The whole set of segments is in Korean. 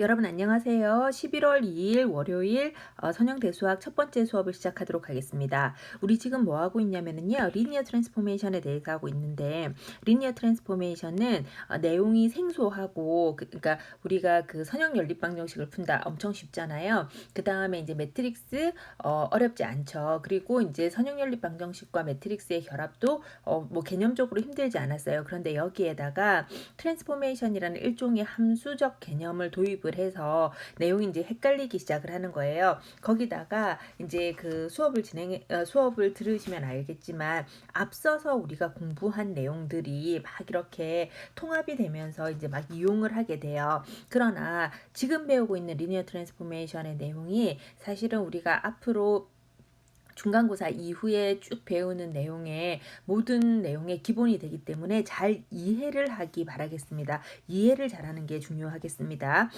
여러분 안녕하세요. 11월 2일 월요일 선형대수학 첫 번째 수업을 시작하도록 하겠습니다. 우리 지금 뭐 하고 있냐면요. 리니어 트랜스포메이션에 대해서 하고 있는데 리니어 트랜스포메이션은 내용이 생소하고 그러니까 우리가 그 선형 연립 방정식을 푼다 엄청 쉽잖아요. 그 다음에 이제 매트릭스 어렵지 않죠. 그리고 이제 선형 연립 방정식과 매트릭스의 결합도 뭐 개념적으로 힘들지 않았어요. 그런데 여기에다가 트랜스포메이션이라는 일종의 함수적 개념을 도입을 해서 내용이 이제 헷갈리기 시작을 하는 거예요. 거기다가 이제 그 수업을 들으시면 알겠지만 앞서서 우리가 공부한 내용들이 막 이렇게 통합이 되면서 이제 막 이용을 하게 돼요. 그러나 지금 배우고 있는 리니어 트랜스포메이션의 내용이 사실은 우리가 앞으로 중간고사 이후에 쭉 배우는 내용의 모든 내용의 기본이 되기 때문에 잘 이해를 하기 바라겠습니다. 이해를 잘하는 게 중요하겠습니다.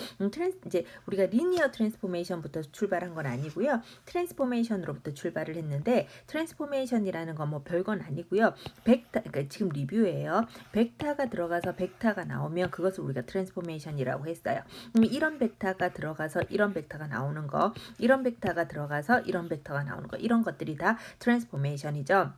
이제 우리가 리니어 트랜스포메이션부터 출발한 건 아니고요. 트랜스포메이션으로부터 출발을 했는데 트랜스포메이션이라는 건 뭐 별건 아니고요. 그러니까 지금 리뷰예요. 벡터가 들어가서 벡터가 나오면 그것을 우리가 트랜스포메이션이라고 했어요. 이런 벡터가 들어가서 이런 벡터가 나오는 거, 이런 벡터가 들어가서 이런 벡터가 나오는 거, 이런 것들이 다 트랜스포메이션이죠.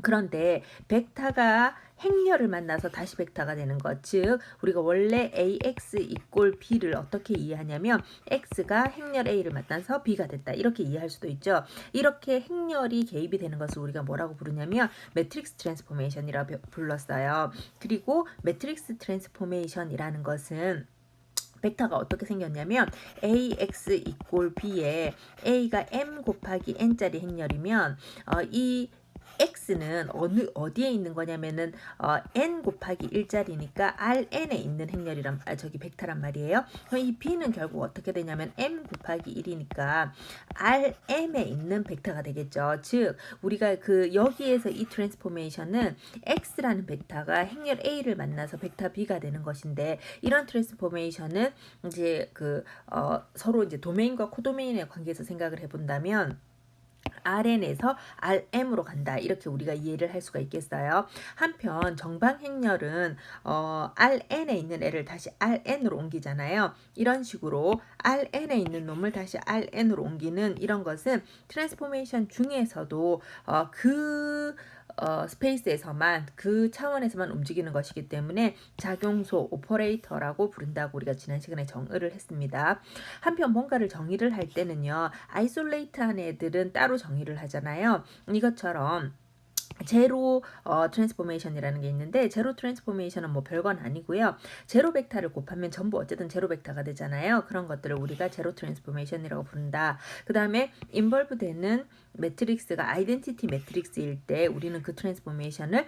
그런데 벡터가 행렬을 만나서 다시 벡터가 되는 것, 즉 우리가 원래 ax 이꼴 b를 어떻게 이해하냐면 x가 행렬 a를 만나서 b가 됐다 이렇게 이해할 수도 있죠. 이렇게 행렬이 개입이 되는 것을 우리가 뭐라고 부르냐면 매트릭스 트랜스포메이션이라고 불렀어요. 그리고 매트릭스 트랜스포메이션이라는 것은 벡터가 어떻게 생겼냐면 ax 이꼴 b에 a가 m 곱하기 n짜리 행렬이면 이 x는 어디에 있는 거냐면은 n 곱하기 1짜리니까 Rn에 있는 행렬이란 벡터란 말이에요. 그럼 이 b는 결국 어떻게 되냐면 m 곱하기 1이니까 Rm에 있는 벡터가 되겠죠. 즉 우리가 그 여기에서 이 트랜스포메이션은 x라는 벡터가 행렬 a를 만나서 벡터 b가 되는 것인데 이런 트랜스포메이션은 이제 서로 이제 도메인과 코도메인의 관계에서 생각을 해본다면 Rn에서 Rm으로 간다 이렇게 우리가 이해를 할 수가 있겠어요. 한편 정방행렬은 Rn에 있는 애를 다시 Rn으로 옮기잖아요. 이런 식으로 Rn에 있는 놈을 다시 Rn으로 옮기는 이런 것은 트랜스포메이션 중에서도 스페이스에서만 그 차원에서만 움직이는 것이기 때문에 작용소 오퍼레이터라고 부른다고 우리가 지난 시간에 정의를 했습니다. 한편 뭔가를 정의를 할 때는요. 아이솔레이트한 애들은 따로 정의를 하잖아요. 이것처럼 제로 트랜스포메이션이라는 게 있는데 제로 트랜스포메이션은 뭐 별건 아니고요. 제로 벡터를 곱하면 전부 어쨌든 제로 벡터가 되잖아요. 그런 것들을 우리가 제로 트랜스포메이션이라고 부른다. 그 다음에 인벌브 되는 매트릭스가 아이덴티티 매트릭스일 때 우리는 그 트랜스포메이션을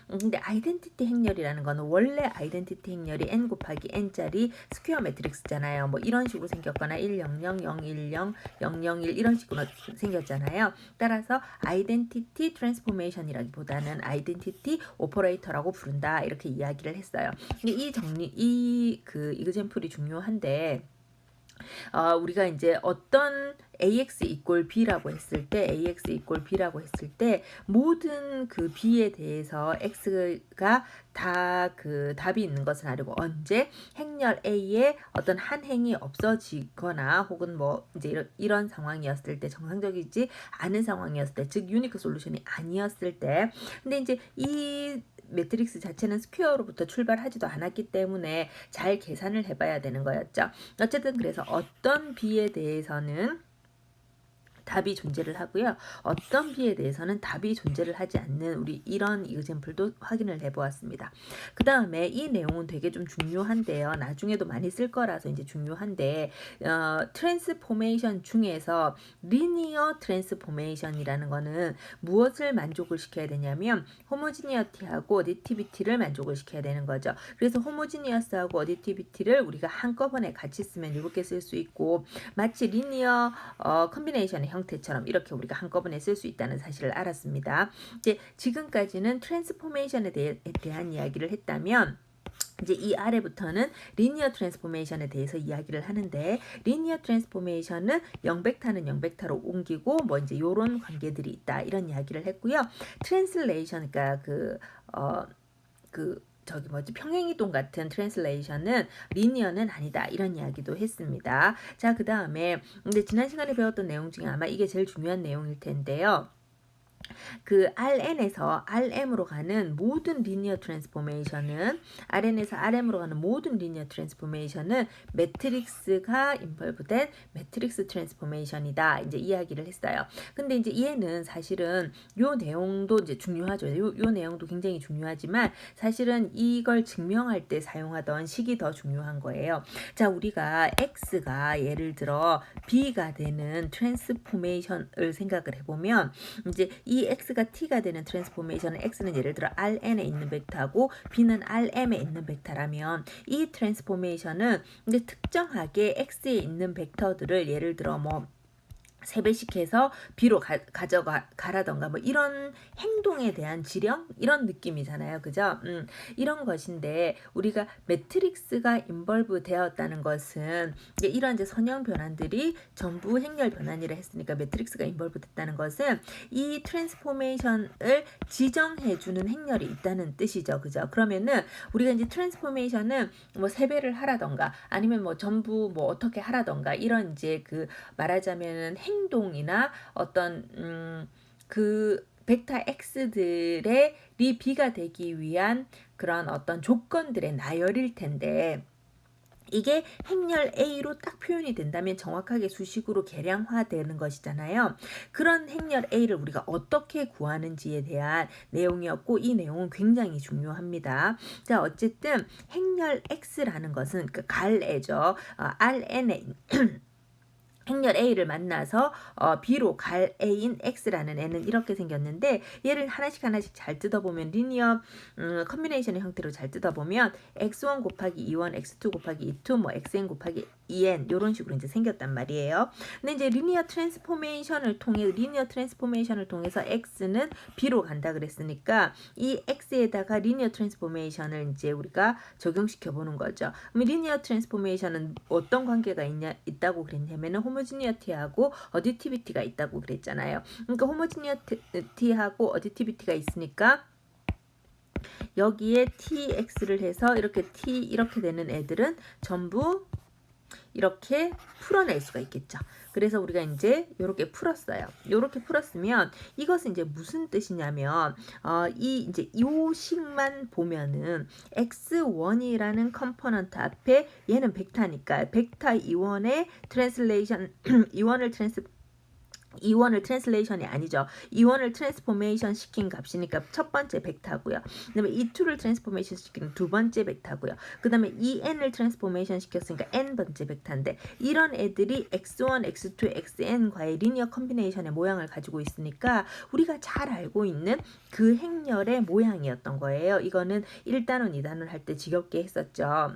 근데 아이덴티티 행렬이라는 거는 원래 아이덴티티 행렬이 n 곱하기 n짜리 스퀘어 매트릭스잖아요. 뭐 이런 식으로 생겼거나 100, 010, 001 이런 식으로 생겼잖아요. 따라서 아이덴티티 트랜스포메이션이라기보다는 아이덴티티 오퍼레이터라고 부른다 이렇게 이야기를 했어요. 근데 이 이그젠플이 중요한데 우리가 이제 어떤 ax 이꼴 b라고 했을 때 모든 그 b에 대해서 x가 다 그 답이 있는 것은 아니고 언제 행렬 a에 어떤 한 행이 없어지거나 혹은 뭐 이제 이런 상황이었을 때 정상적이지 않은 상황이었을 때 즉 유니크 솔루션이 아니었을 때 근데 이제 이 매트릭스 자체는 스퀘어로부터 출발하지도 않았기 때문에 잘 계산을 해봐야 되는 거였죠. 어쨌든 그래서 어떤 b에 대해서는 답이 존재를 하고요. 어떤 b에 대해서는 답이 존재를 하지 않는 우리 이런 이그젠플도 확인을 해보았습니다. 그 다음에 이 내용은 되게 좀 중요한데요. 나중에도 많이 쓸 거라서 이제 중요한데 트랜스포메이션 중에서 리니어 트랜스포메이션이라는 거는 무엇을 만족을 시켜야 되냐면 호모지니어티하고 어디티비티를 만족을 시켜야 되는 거죠. 그래서 호모지니어스하고 어디티비티를 우리가 한꺼번에 같이 쓰면 이렇게 쓸 수 있고 마치 리니어 컨비네이션의 형태처럼 이렇게 우리가 한꺼번에 쓸 수 있다는 사실을 알았습니다. 이제 지금까지는 트랜스포메이션에 대한 이야기를 했다면 이제 이 아래부터는 리니어 트랜스포메이션에 대해서 이야기를 하는데 리니어 트랜스포메이션은 0벡터는 0벡터로 옮기고 뭐 이제 요런 관계들이 있다 이런 이야기를 했고요. 트랜슬레이션 그러니까 저기 뭐지 평행이동 같은 트랜슬레이션은 리니어는 아니다 이런 이야기도 했습니다. 자, 그 다음에 근데 지난 시간에 배웠던 내용 중에 아마 이게 제일 중요한 내용일 텐데요. 그 RN에서 RM으로 가는 모든 리니어 트랜스포메이션은 RN에서 RM으로 가는 모든 리니어 트랜스포메이션은 매트릭스가 인벌브된 매트릭스 트랜스포메이션이다. 이제 이야기를 했어요. 근데 이제 얘는 사실은 요 내용도 이제 중요하죠. 요 내용도 굉장히 중요하지만 사실은 이걸 증명할 때 사용하던 식이 더 중요한 거예요. 자, 우리가 X가 예를 들어 B가 되는 트랜스포메이션을 생각을 해보면 이제 이 X가 T가 되는 트랜스포메이션은 X는 예를 들어 RN에 있는 벡터하고 B는 RM에 있는 벡터라면 이 트랜스포메이션은 이제 특정하게 X에 있는 벡터들을 예를 들어 뭐 3배씩 해서 B로 가라던가 뭐 이런 행동에 대한 지령 이런 느낌이잖아요. 그죠? 이런 것인데 우리가 매트릭스가 인벌브 되었다는 것은 이제 이런 이제 선형 변환들이 전부 행렬 변환이라 했으니까 매트릭스가 인벌브 됐다는 것은 이 트랜스포메이션을 지정해 주는 행렬이 있다는 뜻이죠. 그죠? 그러면은 우리가 이제 트랜스포메이션은 뭐 3배를 하라던가 아니면 뭐 전부 뭐 어떻게 하라던가 이런 이제 그 말하자면은 행동이나 어떤 그 벡터 x들의 B가 되기 위한 그런 어떤 조건들의 나열일 텐데 이게 행렬 A로 딱 표현이 된다면 정확하게 수식으로 계량화되는 것이잖아요. 그런 행렬 A를 우리가 어떻게 구하는지에 대한 내용이었고 이 내용은 굉장히 중요합니다. 자, 어쨌든 행렬 X라는 것은 그 갈애죠. RN에 행렬 A를 만나서 B로 갈 A인 X라는 애는 이렇게 생겼는데 얘를 하나씩 잘 뜯어보면 리니어 컨비네이션의 형태로 잘 뜯어보면 x1 곱하기 2원, x2 곱하기 2, 뭐 xn 곱하기 2n 이런 식으로 이제 생겼단 말이에요. 근데 이제 리니어 트랜스포메이션을 통해서 x는 b로 간다 그랬으니까 이 x에다가 리니어 트랜스포메이션을 이제 우리가 적용시켜 보는 거죠. 그럼 리니어 트랜스포메이션은 어떤 관계가 있다고 그랬냐면은 호모지니어티하고 어디티비티가 있다고 그랬잖아요. 그러니까 호모지니어티하고 어디티비티가 있으니까 여기에 tx를 해서 이렇게 t 이렇게 되는 애들은 전부 이렇게 풀어낼 수가 있겠죠. 그래서 우리가 이제 이렇게 풀었어요. 이렇게 풀었으면 이것은 이제 무슨 뜻이냐면 이 이제 요 식만 보면은 x1이라는 컴포넌트 앞에 얘는 벡터니까 벡터 2원의 트랜슬레이션 2원을 트랜슬레이션이 아니죠. 2원을 트랜스포메이션 시킨 값이니까 첫 번째 벡터고요. 그다음에 2를 트랜스포메이션 시키는 두 번째 벡터고요. 그다음에 2n을 트랜스포메이션 시켰으니까 n 번째 벡터인데 이런 애들이 x1, x2, xn과의 리니어 컨비네이션의 모양을 가지고 있으니까 우리가 잘 알고 있는 그 행렬의 모양이었던 거예요. 이거는 1단원, 2단원 할 때 지겹게 했었죠.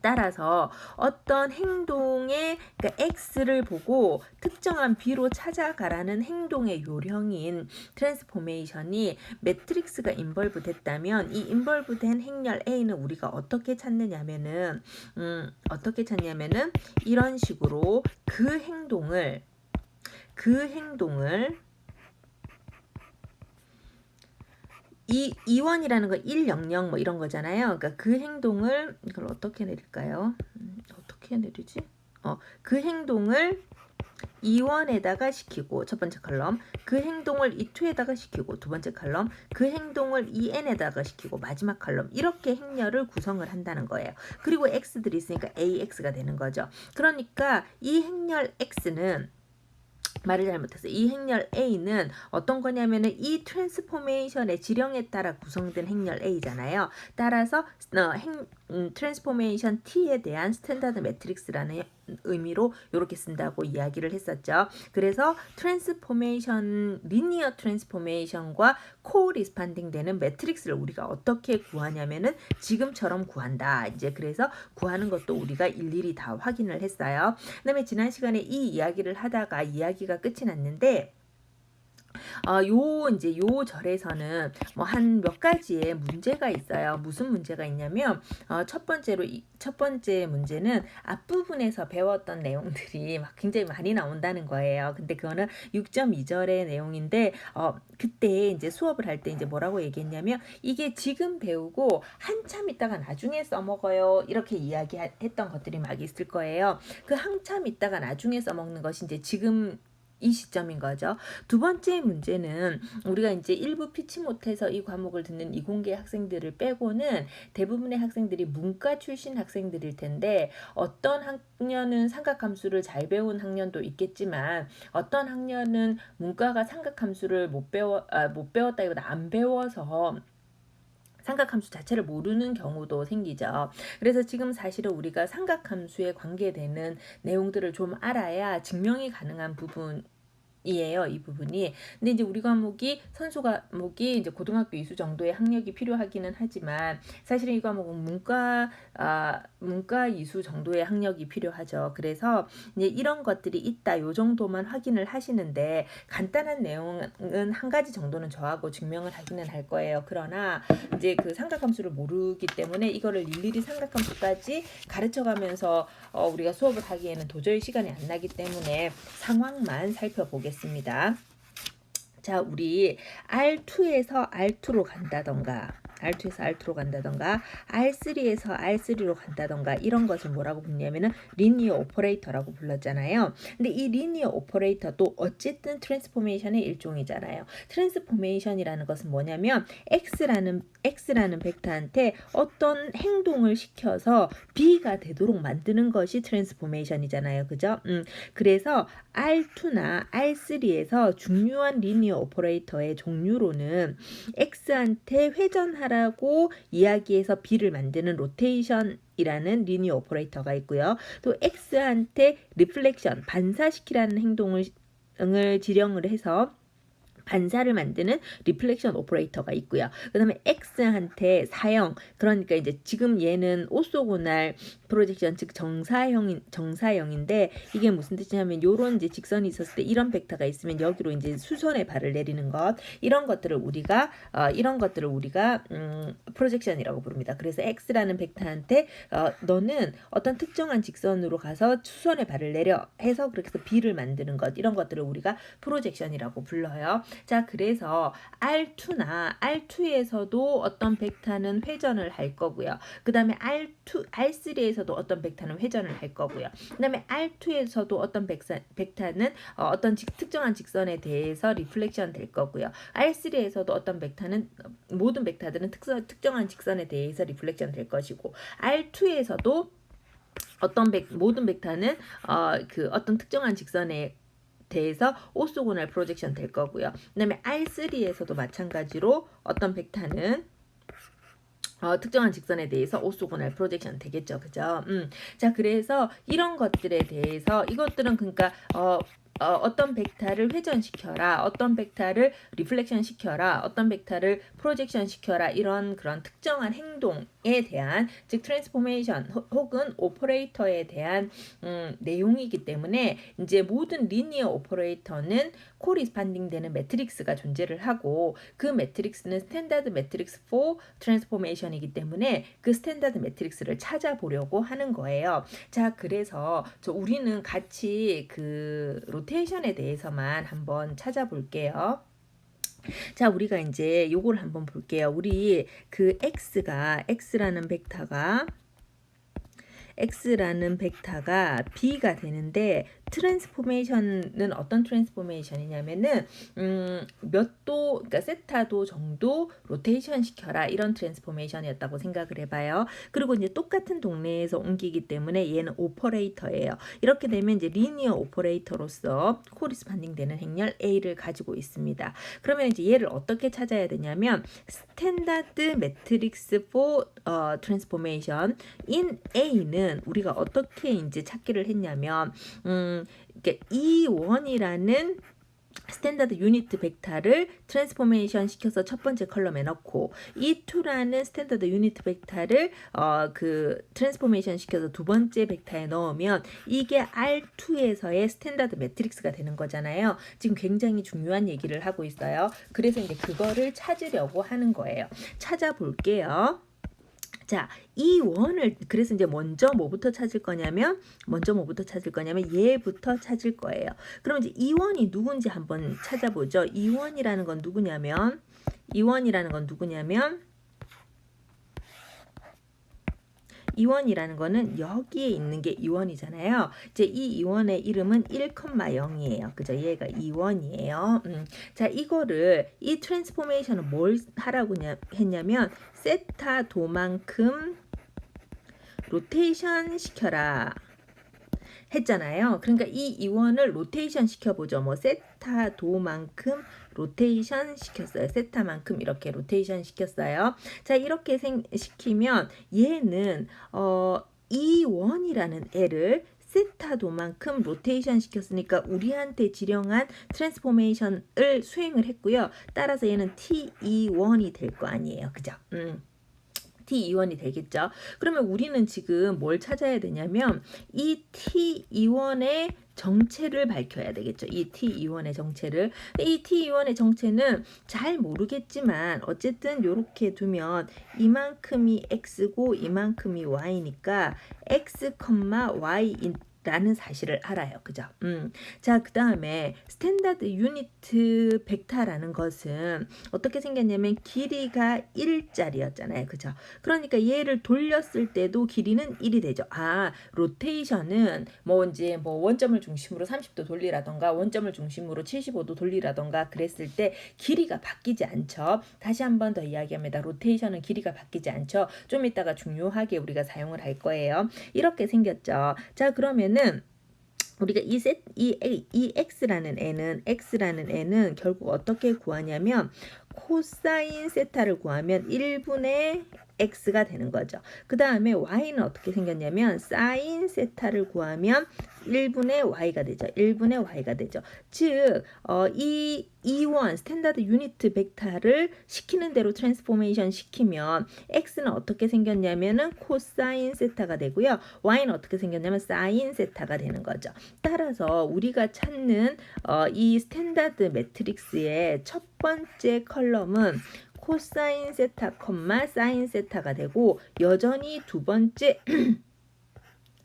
따라서 어떤 행동의 그러니까 X를 보고 특정한 B로 찾아가라는 행동의 요령인 트랜스포메이션이 매트릭스가 인벌브 됐다면 이 인벌브 된 행렬 A는 우리가 어떻게 찾느냐면은 이런 식으로 그 행동을 이 2원이라는 거 100 뭐 이런 거잖아요. 그러니까 그 행동을 이걸 어떻게 내릴까요? 어떻게 내리지? 그 행동을 2원에다가 시키고 첫 번째 컬럼, 그 행동을 2에다가 시키고 두 번째 컬럼, 그 행동을 2n에다가 시키고 마지막 컬럼 이렇게 행렬을 구성을 한다는 거예요. 그리고 x들이 있으니까 ax가 되는 거죠. 그러니까 이 행렬 x는 말을 잘못해서 이 행렬 A는 어떤 거냐면은 이 트랜스포메이션의 지령에 따라 구성된 행렬 A잖아요. 따라서 트랜스포메이션 T에 대한 스탠다드 매트릭스라는 의미로 이렇게 쓴다고 이야기를 했었죠. 그래서 리니어 트랜스포메이션과 코리스판딩 되는 매트릭스를 우리가 어떻게 구하냐면은 지금처럼 구한다. 이제 그래서 구하는 것도 우리가 일일이 다 확인을 했어요. 그다음에 지난 시간에 이 이야기를 하다가 이야기가 끝이 났는데 요 이제 요 절에서는 뭐 한 몇 가지의 문제가 있어요. 무슨 문제가 있냐면 첫 번째 문제는 앞부분에서 배웠던 내용들이 막 굉장히 많이 나온다는 거예요. 근데 그거는 6.2절의 내용인데 그때 이제 수업을 할 때 이제 뭐라고 얘기했냐면 이게 지금 배우고 한참 있다가 나중에 써먹어요. 이렇게 이야기했던 것들이 막 있을 거예요. 그 한참 있다가 나중에 써먹는 것이 이제 지금 이 시점인 거죠. 두 번째 문제는 우리가 이제 일부 피치 못해서 이 과목을 듣는 이공계 학생들을 빼고는 대부분의 학생들이 문과 출신 학생들일 텐데 어떤 학년은 삼각함수를 잘 배운 학년도 있겠지만 어떤 학년은 문과가 삼각함수를 못 배웠다기보다 안 배워서 삼각함수 자체를 모르는 경우도 생기죠. 그래서 지금 사실은 우리가 삼각함수에 관계되는 내용들을 좀 알아야 증명이 가능한 부분 이에요, 이 부분이. 근데 이제 우리 과목이 선수 과목이 이제 고등학교 이수 정도의 학력이 필요하기는 하지만 사실은 이 과목은 문과 이수 정도의 학력이 필요하죠. 그래서 이제 이런 것들이 있다, 요 정도만 확인을 하시는데 간단한 내용은 한 가지 정도는 저하고 증명을 하기는 할 거예요. 그러나 이제 그 삼각함수를 모르기 때문에 이거를 일일이 삼각함수까지 가르쳐가면서 우리가 수업을 하기에는 도저히 시간이 안 나기 때문에 상황만 살펴보겠습니다. 자, 우리 R2에서 R2로 간다던가 R2에서 R2로 간다던가 R3에서 R3로 간다던가 이런 것을 뭐라고 부르냐면은 리니어 오퍼레이터라고 불렀잖아요. 근데 이 리니어 오퍼레이터도 어쨌든 트랜스포메이션의 일종이잖아요. 트랜스포메이션이라는 것은 뭐냐면 X라는 벡터한테 어떤 행동을 시켜서 B가 되도록 만드는 것이 트랜스포메이션이잖아요. 그죠? 그래서 R2나 R3에서 중요한 리니어 오퍼레이터의 종류로는 X한테 회전하라고 이야기해서 B를 만드는 로테이션이라는 리니어 오퍼레이터가 있고요. 또 X한테 리플렉션, 반사시키라는 행동을 지령을 해서 반사를 만드는 리플렉션 오퍼레이터가 있고요. 그 다음에 X한테 사형, 그러니까 이제 지금 얘는 오소고날 프로젝션, 즉 정사형인데 이게 무슨 뜻이냐면 요런 이제 직선이 있었을 때 이런 벡터가 있으면 여기로 이제 수선의 발을 내리는 것, 이런 것들을 우리가 프로젝션이라고 부릅니다. 그래서 X라는 벡터한테 너는 어떤 특정한 직선으로 가서 수선의 발을 내려 해서 그렇게 해서 B를 만드는 것, 이런 것들을 우리가 프로젝션이라고 불러요. 자, 그래서 R2에서도 어떤 벡터는 회전을 할 거고요. 그 다음에 R3에서도 어떤 벡터는 회전을 할 거고요. 그 다음에 R2에서도 어떤 벡터는 어떤 특정한 직선에 대해서 리플렉션 될 거고요. R3에서도 어떤 벡터는 모든 벡터들은 특정한 직선에 대해서 리플렉션 될 것이고 R2에서도 모든 벡터는 어떤 특정한 직선에 대해서 오소고날 프로젝션 될 거고요. 그 다음에 R3에서도 마찬가지로 어떤 벡터는 특정한 직선에 대해서 오소고날 프로젝션 되겠죠. 그죠? 자, 그래서 이런 것들에 대해서 이것들은 그러니까 어떤 벡터를 회전시켜라, 어떤 벡터를 리플렉션 시켜라, 어떤 벡터를 프로젝션 시켜라, 이런 그런 특정한 행동에 대한, 즉 트랜스포메이션 혹은 오퍼레이터에 대한 내용이기 때문에 이제 모든 리니어 오퍼레이터는 코리스판딩 되는 매트릭스가 존재를 하고 그 매트릭스는 스탠다드 매트릭스 4 트랜스포메이션이기 때문에 그 스탠다드 매트릭스를 찾아보려고 하는 거예요. 자, 그래서 우리는 같이 그 로테이션에 대해서만 한번 찾아볼게요. 자, 우리가 이제 요걸 한번 볼게요. 우리 그 X라는 벡터가 B가 되는데 트랜스포메이션은 어떤 트랜스포메이션이냐면은 그러니까 세타도 정도 로테이션 시켜라, 이런 트랜스포메이션이었다고 생각을 해봐요. 그리고 이제 똑같은 동네에서 옮기기 때문에 얘는 오퍼레이터예요. 이렇게 되면 이제 리니어 오퍼레이터로서 코리스판딩 되는 행렬 A를 가지고 있습니다. 그러면 이제 얘를 어떻게 찾아야 되냐면 스탠다드 매트릭스 4 트랜스포메이션 in A는 우리가 어떻게 이제 찾기를 했냐면 E1이라는 스탠다드 유니트 벡터를 트랜스포메이션 시켜서 첫 번째 컬럼에 넣고 E2라는 스탠다드 유니트 벡터를 그 트랜스포메이션 시켜서 두 번째 벡터에 넣으면 이게 R2에서의 스탠다드 매트릭스가 되는 거잖아요. 지금 굉장히 중요한 얘기를 하고 있어요. 그래서 이제 그거를 찾으려고 하는 거예요. 찾아볼게요. 자, 이 원을 그래서 이제 먼저 뭐부터 찾을 거냐면 얘부터 찾을 거예요. 그럼 이제 이 원이 누군지 한번 찾아보죠. 이 원이라는 건 누구냐면 이원이라는 거는 여기에 있는 게 이원이잖아요. 이제 이 이원의 이름은 1,0이에요. 그죠? 얘가 이원이에요. 자, 이거를 이 트랜스포메이션은 뭘 하라고 했냐면 세타 도만큼 로테이션 시켜라 했잖아요. 그러니까 이 이원을 로테이션 시켜보죠. 뭐 세타 도만큼 로테이션 시켰어요. 세타만큼 이렇게 로테이션 시켰어요. 자, 이렇게 시키면 얘는 E1이라는 애를 세타도만큼 로테이션 시켰으니까 우리한테 지령한 트랜스포메이션을 수행을 했고요. 따라서 얘는 T21이 될 거 아니에요. 그죠? T21이 되겠죠. 그러면 우리는 지금 뭘 찾아야 되냐면 이 T21의 정체를 밝혀야 되겠죠. 이 T21의 정체를. 이 T21의 정체는 잘 모르겠지만 어쨌든 이렇게 두면 이만큼이 X고 이만큼이 Y니까 X, Y 라는 사실을 알아요. 그죠? 자, 그 다음에 스탠다드 유니트 벡터라는 것은 어떻게 생겼냐면 길이가 1짜리였잖아요. 그죠? 그러니까 얘를 돌렸을 때도 길이는 1이 되죠. 아, 로테이션은 뭐 이제 뭐 원점을 중심으로 30도 돌리라던가 원점을 중심으로 75도 돌리라던가 그랬을 때 길이가 바뀌지 않죠. 다시 한 번 더 이야기합니다. 로테이션은 길이가 바뀌지 않죠. 좀 이따가 중요하게 우리가 사용을 할 거예요. 이렇게 생겼죠. 자, 그러면 우리가 이 x라는 애는 결국 어떻게 구하냐면 코사인 세타를 구하면 1분의 x가 되는 거죠. 그 다음에 y는 어떻게 생겼냐면 사인 세타를 구하면 1분의 y가 되죠. 1분의 y가 되죠. 즉, 이 E1 스탠다드 유니트 벡터를 시키는 대로 트랜스포메이션 시키면 x는 어떻게 생겼냐면은 코사인 세타가 되고요. y는 어떻게 생겼냐면 사인 세타가 되는 거죠. 따라서 우리가 찾는 이 스탠다드 매트릭스의 첫 번째 컬럼은 코사인 세타, 사인 세타가 되고 여전히 두 번째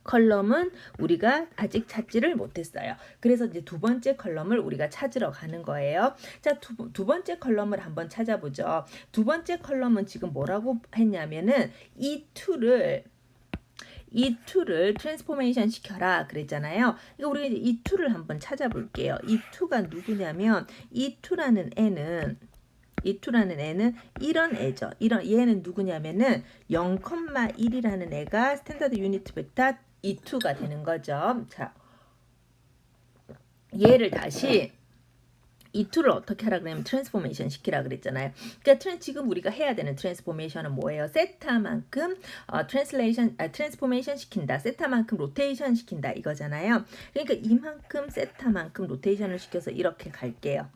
컬럼은 우리가 아직 찾지를 못했어요. 그래서 이제 두 번째 컬럼을 우리가 찾으러 가는 거예요. 자, 두 번째 컬럼을 한번 찾아보죠. 두 번째 컬럼은 지금 뭐라고 했냐면은 E2를 트랜스포메이션 시켜라 그랬잖아요. 이거 우리가 이제 E2를 한번 찾아볼게요. E2가 누구냐면 E2라는 애는 이런 애죠. 얘는 누구냐면은 0,1이라는 애가 스탠다드 유니트 벡터 E2가 되는 거죠. 자, 얘를 다시 E2를 어떻게 하라 그러면 트랜스포메이션 시키라 그랬잖아요. 그러니까 지금 우리가 해야 되는 트랜스포메이션은 뭐예요? 세타만큼 트랜스포메이션 시킨다. 세타만큼 로테이션 시킨다 이거잖아요. 그러니까 이만큼 세타만큼 로테이션을 시켜서 이렇게 갈게요.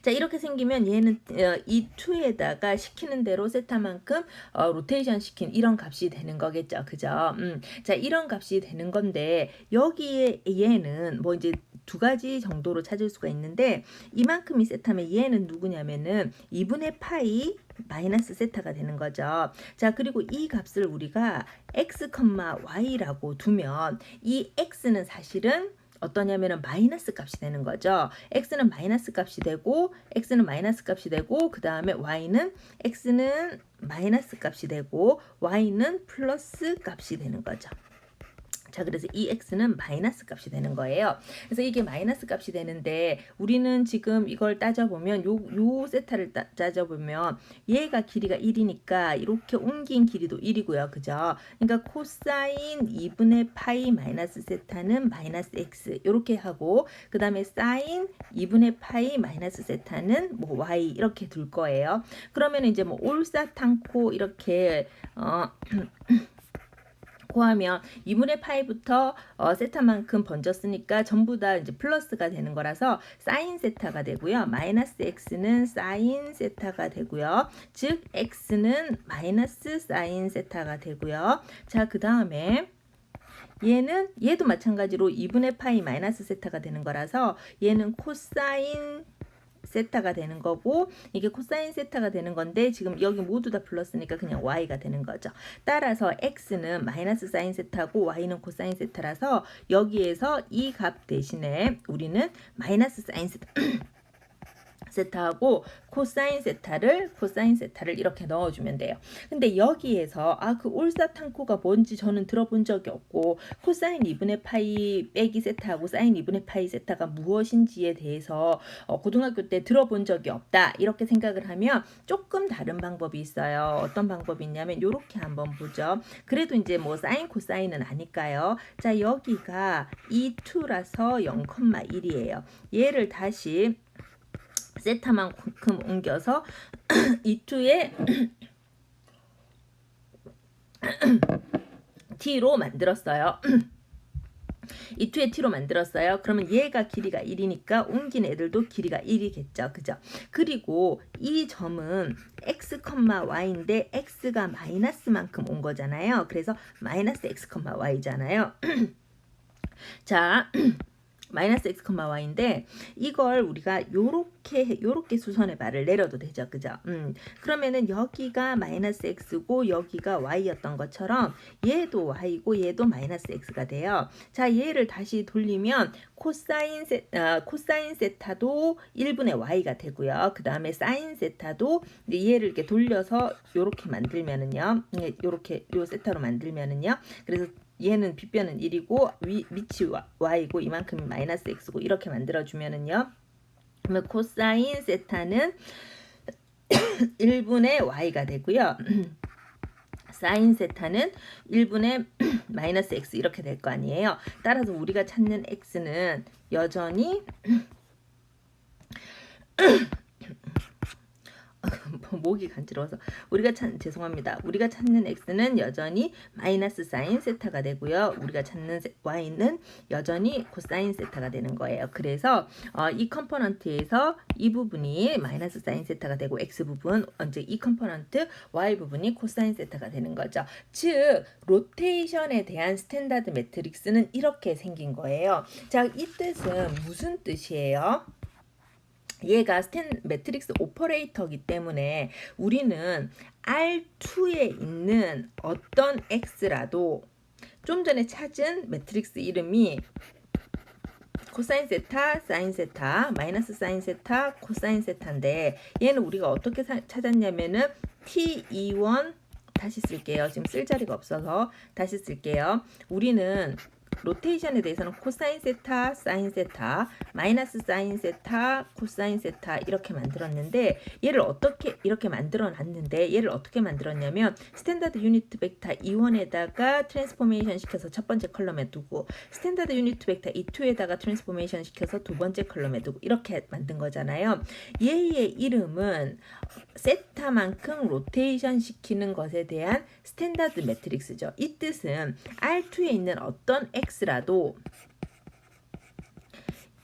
자, 이렇게 생기면 얘는 E2에다가 시키는 대로 세타만큼 로테이션 시킨 이런 값이 되는 거겠죠. 그죠? 자, 이런 값이 되는 건데 여기에 얘는 뭐 이제 두 가지 정도로 찾을 수가 있는데 이만큼이 세타면 얘는 누구냐면은 2분의 파이 마이너스 세타가 되는 거죠. 자, 그리고 이 값을 우리가 x, y라고 두면 이 x는 사실은 어떠냐면은 마이너스 값이 되는 거죠. x는 마이너스 값이 되고 그 다음에 x는 마이너스 값이 되고 y는 플러스 값이 되는 거죠. 자, 그래서 이 x는 마이너스 값이 되는 거예요. 그래서 이게 마이너스 값이 되는데 우리는 지금 이걸 따져보면 요 세타를 따져보면 얘가 길이가 1이니까 이렇게 옮긴 길이도 1이고요. 그죠? 그러니까 코사인 2분의 파이 마이너스 세타는 마이너스 x 이렇게 하고 그 다음에 사인 2분의 파이 마이너스 세타는 뭐 y 이렇게 둘 거예요. 그러면 이제 뭐 올사탕코 이렇게 고하면 2분의 파이부터 세타만큼 번졌으니까 전부 다 이제 플러스가 되는 거라서 사인 세타가 되고요. 마이너스 x는 사인 세타가 되고요. 즉 x는 마이너스 사인 세타가 되고요. 자, 그 다음에 얘도 마찬가지로 2분의 파이 마이너스 세타가 되는 거라서 얘는 코사인 세타가 되는 거고, 이게 코사인 세타가 되는 건데 지금 여기 모두 다 플러스니까 그냥 y가 되는 거죠. 따라서 x는 마이너스 사인 세타고 y는 코사인 세타라서 여기에서 이 값 대신에 우리는 마이너스 사인 세타하고 코사인 세타를 이렇게 넣어주면 돼요. 근데 여기에서 그 올사탕코가 뭔지 저는 들어본 적이 없고, 코사인 2분의 파이 빼기 세타하고 사인 2분의 파이 세타가 무엇인지에 대해서 고등학교 때 들어본 적이 없다 이렇게 생각을 하면 조금 다른 방법이 있어요. 어떤 방법이 있냐면 이렇게 한번 보죠. 그래도 이제 뭐 사인 코사인은 아니까요. 자, 여기가 2라서 0,1이에요. 얘를 다시 세타만큼 옮겨서 E2에 T로 만들었어요. E2의 T로 만들었어요. 그러면 얘가 길이가 1이니까 옮긴 애들도 길이가 1이겠죠. 그죠? 그리고 이 점은 x, y인데 x가 마이너스만큼 온 거잖아요. 그래서 마이너스 x, y잖아요. 자, 마이너스 x, y인데 이걸 우리가 요렇게 수선의 발을 내려도 되죠. 그죠? 그러면은 여기가 마이너스 x고 여기가 y였던 것처럼 얘도 y고 얘도 마이너스 x가 돼요. 자, 얘를 다시 돌리면 코사인 세타도 1분의 y가 되고요. 그 다음에 사인 세타도 얘를 이렇게 돌려서 요렇게 만들면은요. 요렇게 요 세타로 만들면은요. 그래서 얘는 빗변은 1이고 밑이 y고 이만큼이 마이너스 x고 이렇게 만들어주면은요. 그러면 코사인 세타는 1분의 y가 되고요. 사인 세타는 1분의 마이너스 x 이렇게 될 거 아니에요. 따라서 우리가 찾는 x는 여전히 목이 간지러워서 죄송합니다. 우리가 찾는 x는 여전히 마이너스 사인 세타가 되고요. 우리가 찾는 y는 여전히 코사인 세타가 되는 거예요. 그래서 이 컴포넌트에서 이 부분이 마이너스 사인 세타가 되고 x 부분, 이 컴포넌트 y 부분이 코사인 세타가 되는 거죠. 즉 로테이션에 대한 스탠다드 매트릭스는 이렇게 생긴 거예요. 자, 이 뜻은 무슨 뜻이에요? 얘가 매트릭스 오퍼레이터이기 때문에 우리는 R2에 있는 어떤 x라도 좀 전에 찾은 매트릭스 이름이 코사인 세타, 사인 세타, 마이너스 사인 세타, 코사인 세타인데 얘는 우리가 어떻게 찾았냐면은 T21 다시 쓸게요. 지금 쓸 자리가 없어서 다시 쓸게요. 우리는 로테이션에 대해서는 코사인 세타, 사인 세타, 마이너스 사인 세타, 코사인 세타 이렇게 만들었는데 얘를 어떻게 이렇게 만들어 놨는데 얘를 어떻게 만들었냐면 스탠다드 유니트 벡터 E1에다가 트랜스포메이션 시켜서 첫 번째 컬럼에 두고 스탠다드 유니트 벡터 E2에다가 트랜스포메이션 시켜서 두 번째 컬럼에 두고 이렇게 만든 거잖아요. 얘의 이름은 세타만큼 로테이션 시키는 것에 대한 스탠다드 매트릭스죠. 이 뜻은 R2에 있는 어떤 x라도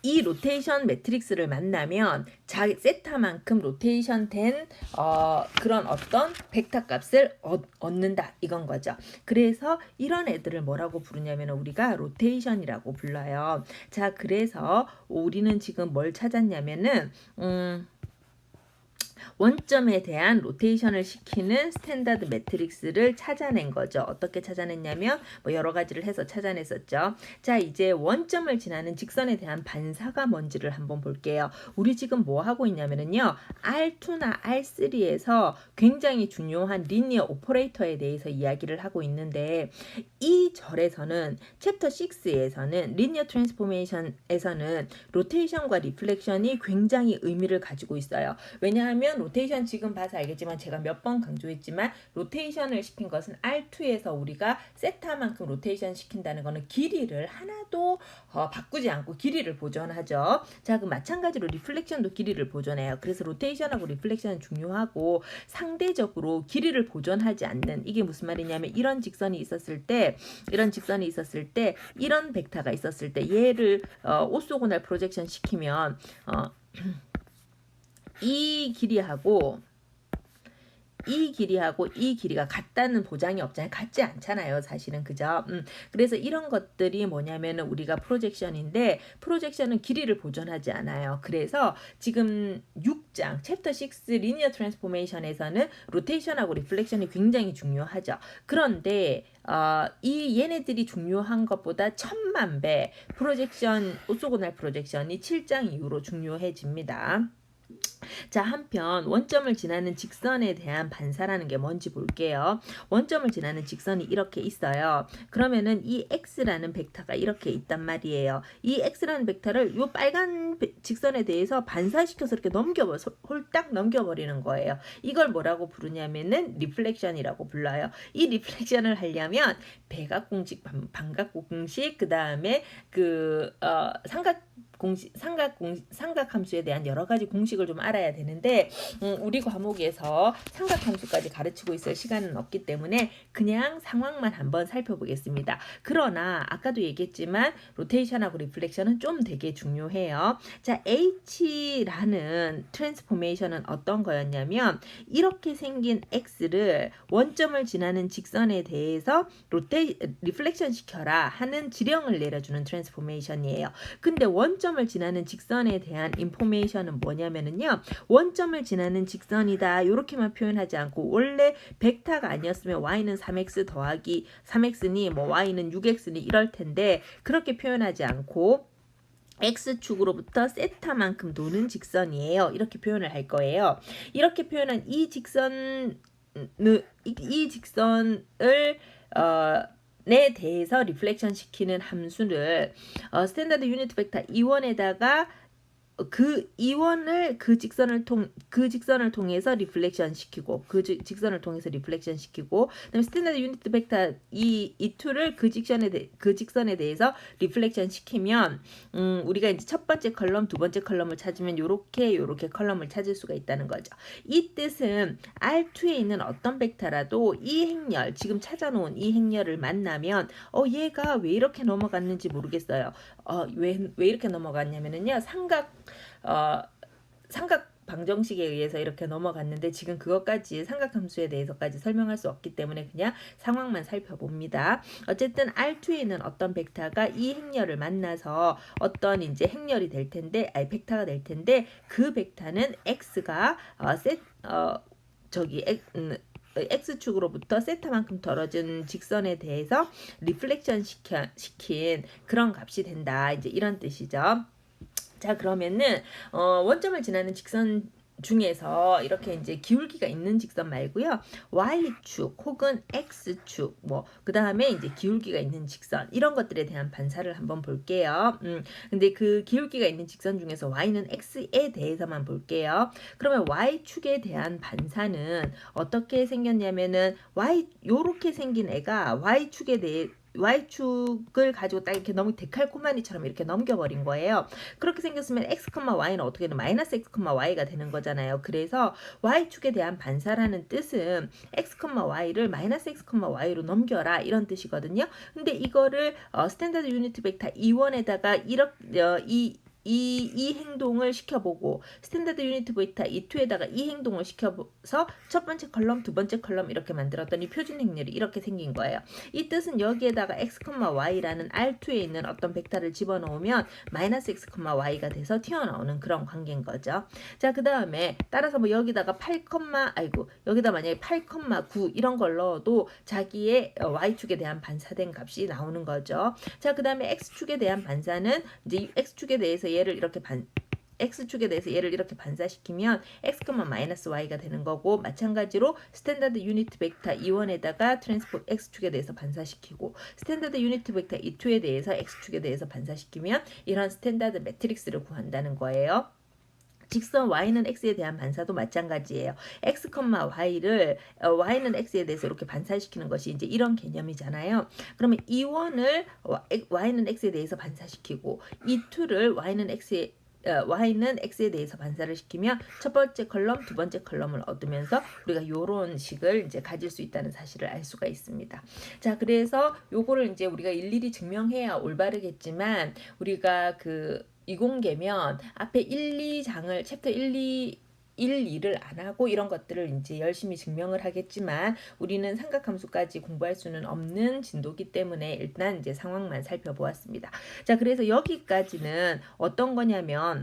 이 로테이션 매트릭스를 만나면 세타만큼 로테이션 된 그런 어떤 벡터 값을 얻는다 이건 거죠. 그래서 이런 애들을 뭐라고 부르냐면 우리가 로테이션이라고 불러요. 자, 그래서 우리는 지금 뭘 찾았냐면은 원점에 대한 로테이션을 시키는 스탠다드 매트릭스를 찾아낸 거죠. 어떻게 찾아냈냐면 뭐 여러 가지를 해서 찾아냈었죠. 자, 이제 원점을 지나는 직선에 대한 반사가 뭔지를 한번 볼게요. 우리 지금 뭐 하고 있냐면요. R2나 R3에서 굉장히 중요한 리니어 오퍼레이터에 대해서 이야기를 하고 있는데 이 절에서는 챕터 6에서는 리니어 트랜스포메이션에서는 로테이션과 리플렉션이 굉장히 의미를 가지고 있어요. 왜냐하면 뭐냐면 로테이션 지금 봐서 알겠지만 제가 몇 번 강조했지만 로테이션을 시킨 것은 R2에서 우리가 세타만큼 로테이션 시킨다는 거는 길이를 하나도 바꾸지 않고 길이를 보존하죠. 자, 그 마찬가지로 리플렉션도 길이를 보존해요. 그래서 로테이션하고 리플렉션은 중요하고 상대적으로 길이를 보존하지 않는, 이게 무슨 말이냐면 이런 직선이 있었을 때 이런 벡터가 있었을 때 얘를 오소고날 프로젝션 시키면 이 길이하고 이 길이가 같다는 보장이 없잖아요. 같지 않잖아요. 사실은. 그죠? 그래서 이런 것들이 뭐냐면은 우리가 프로젝션인데 프로젝션은 길이를 보존하지 않아요. 그래서 지금 6장 챕터 6 리니어 트랜스포메이션에서는 로테이션하고 리플렉션이 굉장히 중요하죠. 그런데 이 얘네들이 중요한 것보다 1000만 배 프로젝션, 오소고날 프로젝션이 7장 이후로 중요해집니다. 자, 한편 원점을 지나는 직선에 대한 반사라는 게 뭔지 볼게요. 원점을 지나는 직선이 이렇게 있어요. 그러면은 이 x라는 벡터가 이렇게 있단 말이에요. 이 x라는 벡터를 요 빨간 직선에 대해서 반사시켜서 이렇게 홀딱 넘겨버리는 거예요. 이걸 뭐라고 부르냐면은 리플렉션이라고 불러요. 이 리플렉션을 하려면 배각공식, 반각공식, 그 다음에 삼각함수에 대한 여러 가지 공식을 좀 알아야 되는데 우리 과목에서 삼각함수까지 가르치고 있을 시간은 없기 때문에 그냥 상황만 한번 살펴보겠습니다. 그러나 아까도 얘기했지만 로테이션하고 리플렉션은 좀 되게 중요해요. 자, H라는 트랜스포메이션은 어떤 거였냐면 이렇게 생긴 X를 원점을 지나는 직선에 대해서 리플렉션 시켜라 하는 지령을 내려주는 트랜스포메이션이에요. 근데 원점을 지나는 직선에 대한 인포메이션은 뭐냐면은요, 원점을 지나는 직선이다 이렇게만 표현하지 않고 원래 벡터가 아니었으면 y는 3x 더하기 3x니 뭐 y는 6x니 이럴 텐데 그렇게 표현하지 않고 x축으로부터 세타만큼 도는 직선이에요. 이렇게 표현을 할 거예요. 이렇게 표현한 이 직선을 에 대해서 리플렉션 시키는 함수를 스탠다드 유니트 벡터 E1에다가 그 E1을 그 직선을 통해서 리플렉션 시키고 직선을 통해서 리플렉션 시키고 그다음에 스탠다드 유니트 벡터 E2를 그 직선에 대해서 리플렉션 시키면 우리가 이제 첫 번째 컬럼, 두 번째 컬럼을 찾으면 요렇게 컬럼을 찾을 수가 있다는 거죠. 이 뜻은 R2에 있는 어떤 벡터라도 이 행렬, 지금 찾아놓은 이 행렬을 만나면 얘가 왜 이렇게 넘어갔는지 모르겠어요. 왜 이렇게 넘어갔냐면은요. 삼각 방정식에 의해서 이렇게 넘어갔는데 지금 그것까지 삼각함수에 대해서까지 설명할 수 없기 때문에 그냥 상황만 살펴봅니다. 어쨌든 R2에 있는 어떤 벡터가 이 행렬을 만나서 어떤 이제 행렬이 될 텐데, 벡터가 될 텐데 그 벡터는 x가 x축으로부터 세타만큼 떨어진 직선에 대해서 리플렉션 시킨 그런 값이 된다. 이제 이런 뜻이죠. 자, 그러면은 원점을 지나는 직선 중에서 이렇게 이제 기울기가 있는 직선 말고요. Y축 혹은 X축 그 다음에 이제 기울기가 있는 직선 이런 것들에 대한 반사를 한번 볼게요. 근데 그 기울기가 있는 직선 중에서 Y는 X에 대해서만 볼게요. 그러면 Y축에 대한 반사는 어떻게 생겼냐면은 요렇게 생긴 애가 Y축을 가지고 딱 이렇게 너무 데칼코마니처럼 이렇게 넘겨버린 거예요. 그렇게 생겼으면 x, y는 어떻게 되는 마이너스 x, y가 되는 거잖아요. 그래서 y축에 대한 반사라는 뜻은 x, y를 마이너스 x, y로 넘겨라 이런 뜻이거든요. 근데 이거를 스탠다드 유니트 벡터 E1에다가 이 행동을 시켜보고 스탠다드 유니트 벡터 E2에다가 이 행동을 시켜서 첫 번째 컬럼, 두 번째 컬럼 이렇게 만들었더니 표준 행렬이 이렇게 생긴 거예요. 이 뜻은 여기에다가 x, y라는 R2에 있는 어떤 벡터를 집어넣으면 마이너스 x, y가 돼서 튀어나오는 그런 관계인 거죠. 자, 그 다음에 따라서 여기다가 여기다 만약에 8,9 이런 걸 넣어도 자기의 y축에 대한 반사된 값이 나오는 거죠. 자, 그 다음에 x축에 대한 반사는 이제 x축에 대해서 얘를 이렇게 반사시키면 x, y가 되는 거고 마찬가지로 스탠다드 유니트 벡터 E1에다가 트랜스포 x축에 대해서 반사시키고 스탠다드 유니트 벡터 E2에 대해서 x축에 대해서 반사시키면 이런 스탠다드 매트릭스를 구한다는 거예요. 직선 y는 x에 대한 반사도 마찬가지예요. x, y를 y는 x에 대해서 이렇게 반사시키는 것이 이제 이런 개념이잖아요. 그러면 이 원을 y는 x에 대해서 반사시키고 이 2를 y는 x에 대해서 반사를 시키면 첫 번째 컬럼, 두 번째 컬럼을 얻으면서 우리가 요런 식을 이제 가질 수 있다는 사실을 알 수가 있습니다. 자, 그래서 요거를 이제 우리가 일일이 증명해야 올바르겠지만 우리가 그 이공계면 앞에 1, 2장을 챕터 1, 2를 안 하고 이런 것들을 이제 열심히 증명을 하겠지만 우리는 삼각함수까지 공부할 수는 없는 진도기 때문에 일단 이제 상황만 살펴보았습니다. 자, 그래서 여기까지는 어떤 거냐면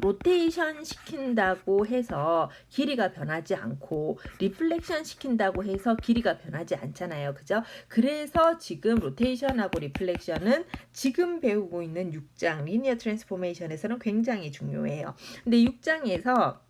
로테이션 시킨다고 해서 길이가 변하지 않고 리플렉션 시킨다고 해서 길이가 변하지 않잖아요. 그죠? 그래서 지금 로테이션하고 리플렉션은 지금 배우고 있는 6장 리니어 트랜스포메이션에서는 굉장히 중요해요. 근데 6장에서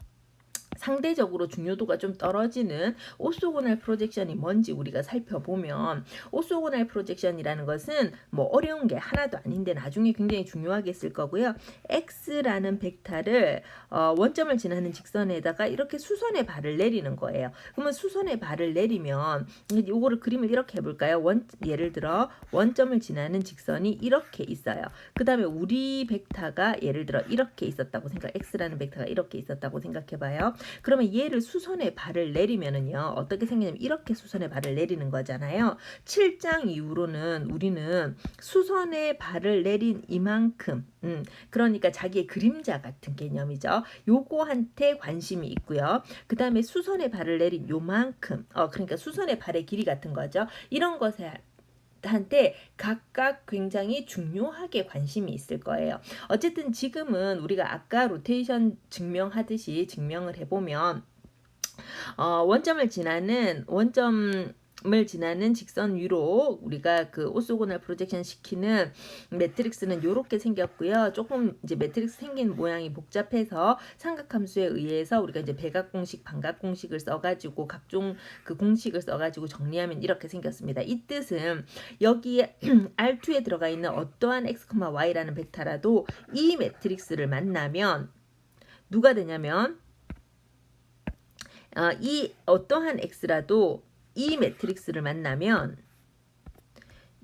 상대적으로 중요도가 좀 떨어지는 오소고날 프로젝션이 뭔지 우리가 살펴보면 오소고날 프로젝션이라는 것은 뭐 어려운 게 하나도 아닌데 나중에 굉장히 중요하게 쓸 거고요. x라는 벡터를 원점을 지나는 직선에다가 이렇게 수선의 발을 내리는 거예요. 그러면 수선의 발을 내리면 요거를 그림을 이렇게 해볼까요? 예를 들어 원점을 지나는 직선이 이렇게 있어요. 그 다음에 우리 벡터가 예를 들어 이렇게 있었다고 x라는 벡터가 이렇게 있었다고 생각해봐요. 그러면 얘를 수선의 발을 내리면은요 어떻게 생기냐면 이렇게 수선의 발을 내리는 거잖아요. 7장 이후로는 우리는 수선의 발을 내린 이만큼 그러니까 자기의 그림자 같은 개념이죠. 요거한테 관심이 있고요. 그 다음에 수선의 발을 내린 요만큼 그러니까 수선의 발의 길이 같은 거죠. 이런 것에 한테 각각 굉장히 중요하게 관심이 있을 거예요. 어쨌든 지금은 우리가 아까 로테이션 증명하듯이 증명을 해보면 원점을 지나는 직선 위로 우리가 그 오소고날 프로젝션 시키는 매트릭스는 이렇게 생겼고요. 조금 이제 매트릭스 생긴 모양이 복잡해서 삼각함수에 의해서 우리가 이제 배각공식, 반각공식을 써가지고 각종 그 공식을 써가지고 정리하면 이렇게 생겼습니다. 이 뜻은 여기에 R2에 들어가 있는 어떠한 x, y라는 벡터라도 이 매트릭스를 만나면 누가 되냐면 이 어떠한 x라도 이 매트릭스를 만나면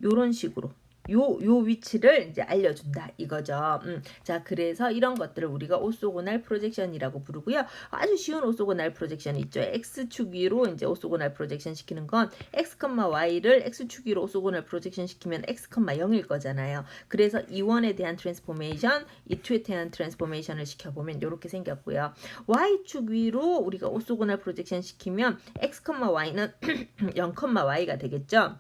요런 식으로 요 위치를 이제 알려준다 이거죠. 자, 그래서 이런 것들을 우리가 오소고날 프로젝션이라고 부르고요. 아주 쉬운 오소고날 프로젝션이 있죠. x축 위로 이제 오소고날 프로젝션 시키는 건 x, y를 x축 위로 오소고날 프로젝션 시키면 x, 0일 거잖아요. 그래서 이 원에 대한 트랜스포메이션, 이 2에 대한 트랜스포메이션을 시켜보면 이렇게 생겼고요. y축 위로 우리가 오소고날 프로젝션 시키면 x, y는 0, y가 되겠죠.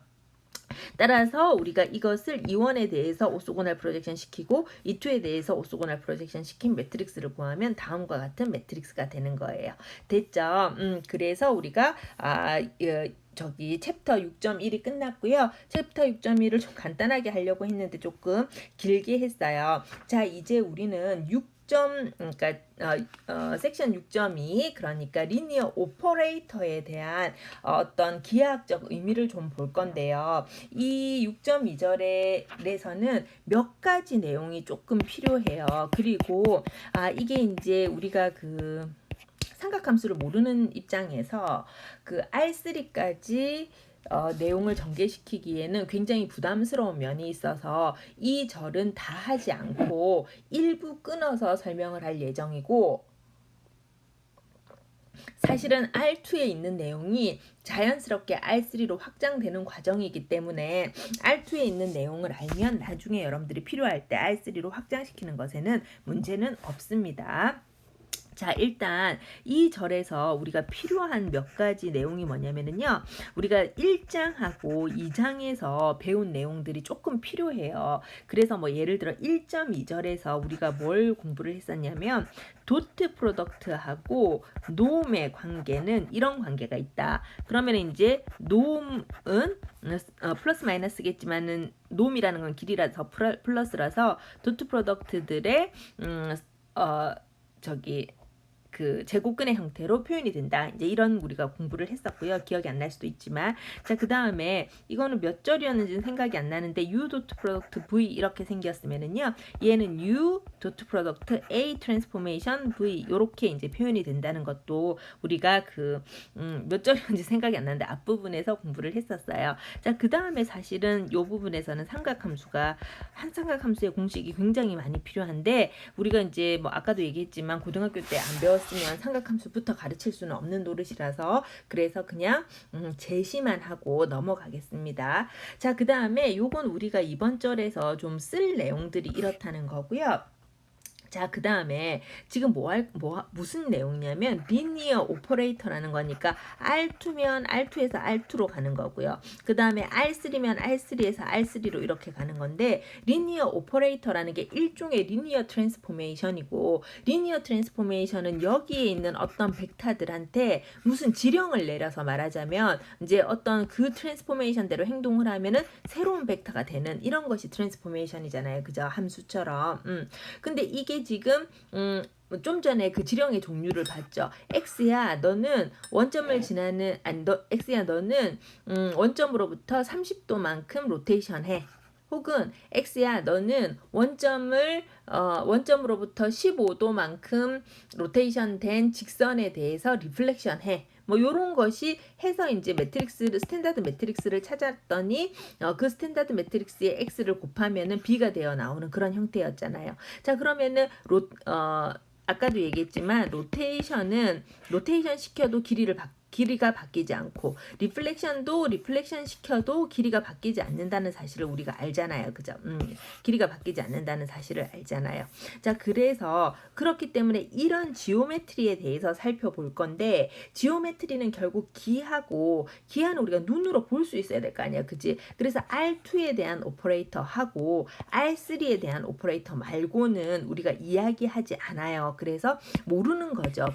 따라서 우리가 이것을 이원에 대해서 오소고날 프로젝션 시키고 이2에 대해서 오소고날 프로젝션 시킨 매트릭스를 구하면 다음과 같은 매트릭스가 되는 거예요. 됐죠? 그래서 우리가 저기 챕터 6.1이 끝났고요. 챕터 6.1을 좀 간단하게 하려고 했는데 조금 길게 했어요. 자, 이제 우리는 그러니까 섹션 6.2 그러니까 리니어 오퍼레이터에 대한 어떤 기하학적 의미를 좀 볼 건데요. 이 6.2절에서는 몇 가지 내용이 조금 필요해요. 그리고 이게 이제 우리가 그 삼각함수를 모르는 입장에서 그 R3까지 내용을 전개시키기에는 굉장히 부담스러운 면이 있어서 이 절은 다 하지 않고 일부 끊어서 설명을 할 예정이고, 사실은 R2에 있는 내용이 자연스럽게 R3로 확장되는 과정이기 때문에 R2에 있는 내용을 알면 나중에 여러분들이 필요할 때 R3로 확장시키는 것에는 문제는 없습니다. 자, 일단 이 절에서 우리가 필요한 몇 가지 내용이 뭐냐면요. 우리가 1장하고 2장에서 배운 내용들이 조금 필요해요. 그래서 뭐 예를 들어 1.2절에서 우리가 뭘 공부를 했었냐면 도트 프로덕트하고 노음의 관계는 이런 관계가 있다. 그러면 이제 노음은 플러스 마이너스겠지만은 노음이라는 건 길이라서 플러스라서 도트 프로덕트들의 그 제곱근의 형태로 표현이 된다. 이제 이런 우리가 공부를 했었고요. 기억이 안 날 수도 있지만. 자, 그 다음에 이거는 몇 절이었는지는 생각이 안 나는데 U 도트 프로덕트 V 이렇게 생겼으면은요. 얘는 U 도트 프로덕트 A 트랜스포메이션 V 이렇게 이제 표현이 된다는 것도 우리가 그 몇 절이었는지 생각이 안 나는데 앞부분에서 공부를 했었어요. 자, 그 다음에 사실은 이 부분에서는 삼각함수가 한 삼각함수의 공식이 굉장히 많이 필요한데 우리가 이제 뭐 아까도 얘기했지만 고등학교 때 안 배웠으면 삼각함수부터 가르칠 수는 없는 노릇이라서 그래서 그냥 제시만 하고 넘어가겠습니다. 자, 그 다음에 요건 우리가 이번 절에서 좀 쓸 내용들이 이렇다는 거고요. 자, 그 다음에 지금 무슨 내용이냐면 리니어 오퍼레이터라는 거니까 R2면 R2에서 R2로 가는 거고요. 그 다음에 R3면 R3에서 R3로 이렇게 가는 건데 리니어 오퍼레이터라는 게 일종의 리니어 트랜스포메이션이고 리니어 트랜스포메이션은 여기에 있는 어떤 벡터들한테 무슨 지령을 내려서 말하자면 이제 어떤 그 트랜스포메이션대로 행동을 하면은 새로운 벡터가 되는 이런 것이 트랜스포메이션이잖아요. 그죠? 함수처럼. 근데 이게 지금 좀 전에 그 지령의 종류를 봤죠. X야 너는 원점을 지나는 X야 너는 원점으로부터 30도만큼 로테이션 해. 혹은 X야 너는 원점으로부터 15도만큼 로테이션 된 직선에 대해서 리플렉션 해. 뭐 요런 것이 해서 이제 스탠다드 매트릭스를 찾았더니 그 스탠다드 매트릭스의 x를 곱하면은 b가 되어 나오는 그런 형태였잖아요. 자, 그러면은 아까도 얘기했지만 로테이션 시켜도 길이가 바뀌지 않고 리플렉션도 리플렉션 시켜도 길이가 바뀌지 않는다는 사실을 우리가 알잖아요. 그죠? 길이가 바뀌지 않는다는 사실을 알잖아요. 자, 그래서 그렇기 때문에 이런 지오메트리에 대해서 살펴볼 건데 지오메트리는 결국 기하는 우리가 눈으로 볼 수 있어야 될 거 아니야. 그지? 그래서 R2에 대한 오퍼레이터 하고 R3에 대한 오퍼레이터 말고는 우리가 이야기하지 않아요. 그래서 모르는 거죠.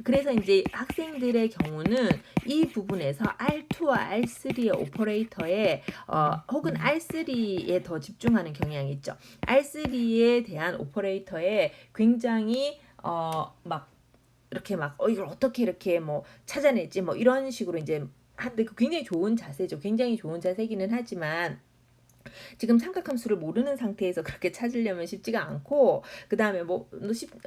그래서 이제 학생들의 경우는 이 부분에서 R2와 R3의 오퍼레이터에 혹은 R3에 더 집중하는 경향이 있죠. R3에 대한 오퍼레이터에 굉장히 이렇게 이걸 어떻게 이렇게 뭐 찾아내지 뭐 이런 식으로 이제 한데 굉장히 좋은 자세죠. 굉장히 좋은 자세기는 하지만 지금 삼각함수를 모르는 상태에서 그렇게 찾으려면 쉽지가 않고 그 다음에 뭐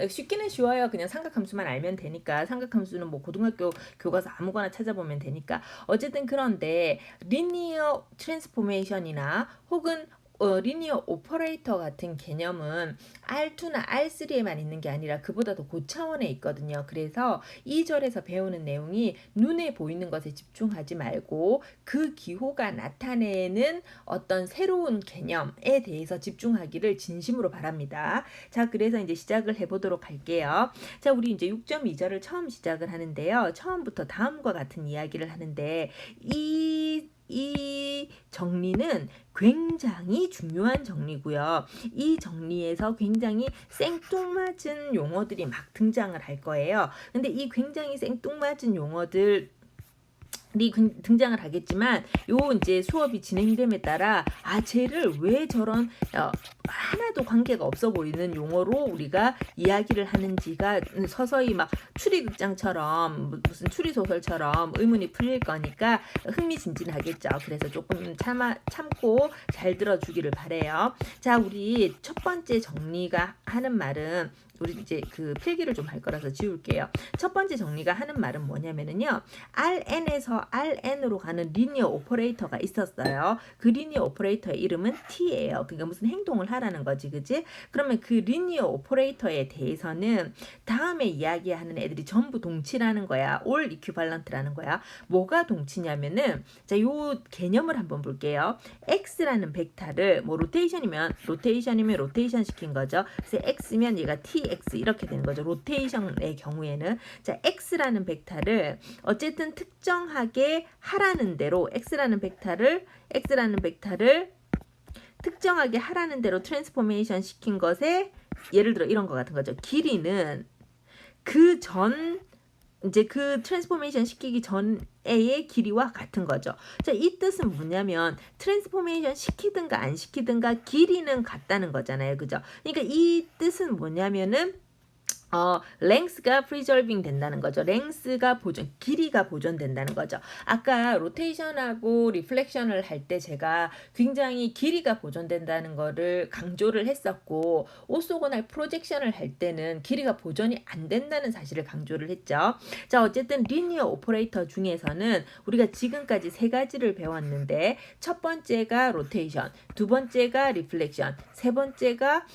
쉽기는 쉬워요. 그냥 삼각함수만 알면 되니까 삼각함수는 뭐 고등학교 교과서 아무거나 찾아보면 되니까 어쨌든 그런데 리니어 트랜스포메이션이나 혹은 리니어 오퍼레이터 같은 개념은 R2나 R3에만 있는 게 아니라 그보다 더 고차원에 있거든요. 그래서 이 절에서 배우는 내용이 눈에 보이는 것에 집중하지 말고 그 기호가 나타내는 어떤 새로운 개념에 대해서 집중하기를 진심으로 바랍니다. 자, 그래서 이제 시작을 해보도록 할게요. 자, 우리 이제 6.2절을 처음 시작을 하는데요. 처음부터 다음과 같은 이야기를 하는데 이 정리는 굉장히 중요한 정리고요. 이 정리에서 굉장히 생뚱맞은 용어들이 막 등장을 할 거예요. 근데 이 굉장히 생뚱맞은 용어들 등장을 하겠지만 요 이제 수업이 진행됨에 따라 쟤를 왜 저런 하나도 관계가 없어 보이는 용어로 우리가 이야기를 하는지가 서서히 막 추리극장처럼 무슨 추리소설처럼 의문이 풀릴 거니까 흥미진진하겠죠. 그래서 조금 참고 잘 들어주기를 바래요. 자, 우리 첫 번째 정리가 하는 말은 우리 이제 그 필기를 좀 할 거라서 지울게요. 첫 번째 정리가 하는 말은 뭐냐면은요. Rn에서 Rn으로 가는 리니어 오퍼레이터가 있었어요. 그 리니어 오퍼레이터의 이름은 T예요. 그러니까 무슨 행동을 하라는 거지. 그지? 그러면 그 리니어 오퍼레이터에 대해서는 다음에 이야기하는 애들이 전부 동치라는 거야. all equivalent라는 거야. 뭐가 동치냐면은 자, 요 개념을 한번 볼게요. X라는 벡터를 뭐 로테이션이면 로테이션 시킨 거죠. 그래서 X면 얘가 TX 이렇게 되는 거죠. 로테이션의 경우에는 자, X라는 벡터를 어쨌든 특정하게 하라는 대로 X라는 벡터를 특정하게 하라는 대로 트랜스포메이션 시킨 것에 예를 들어 이런 거 같은 거죠. 길이는 이제 그 트랜스포메이션 시키기 전의 길이와 같은 거죠. 자, 이 뜻은 뭐냐면 트랜스포메이션 시키든가 안 시키든가 길이는 같다는 거잖아요. 그죠? 그러니까 이 뜻은 뭐냐면은 length가 preserving 된다는 거죠. length가 길이가 보존된다는 거죠. 아까 로테이션하고 리플렉션을 할 때 제가 굉장히 길이가 보존된다는 거를 강조를 했었고, 오소고날 프로젝션을 할 때는 길이가 보존이 안 된다는 사실을 강조를 했죠. 자, 어쨌든 리니어 오퍼레이터 중에서는 우리가 지금까지 세 가지를 배웠는데, 첫 번째가 로테이션, 두 번째가 리플렉션, 세 번째가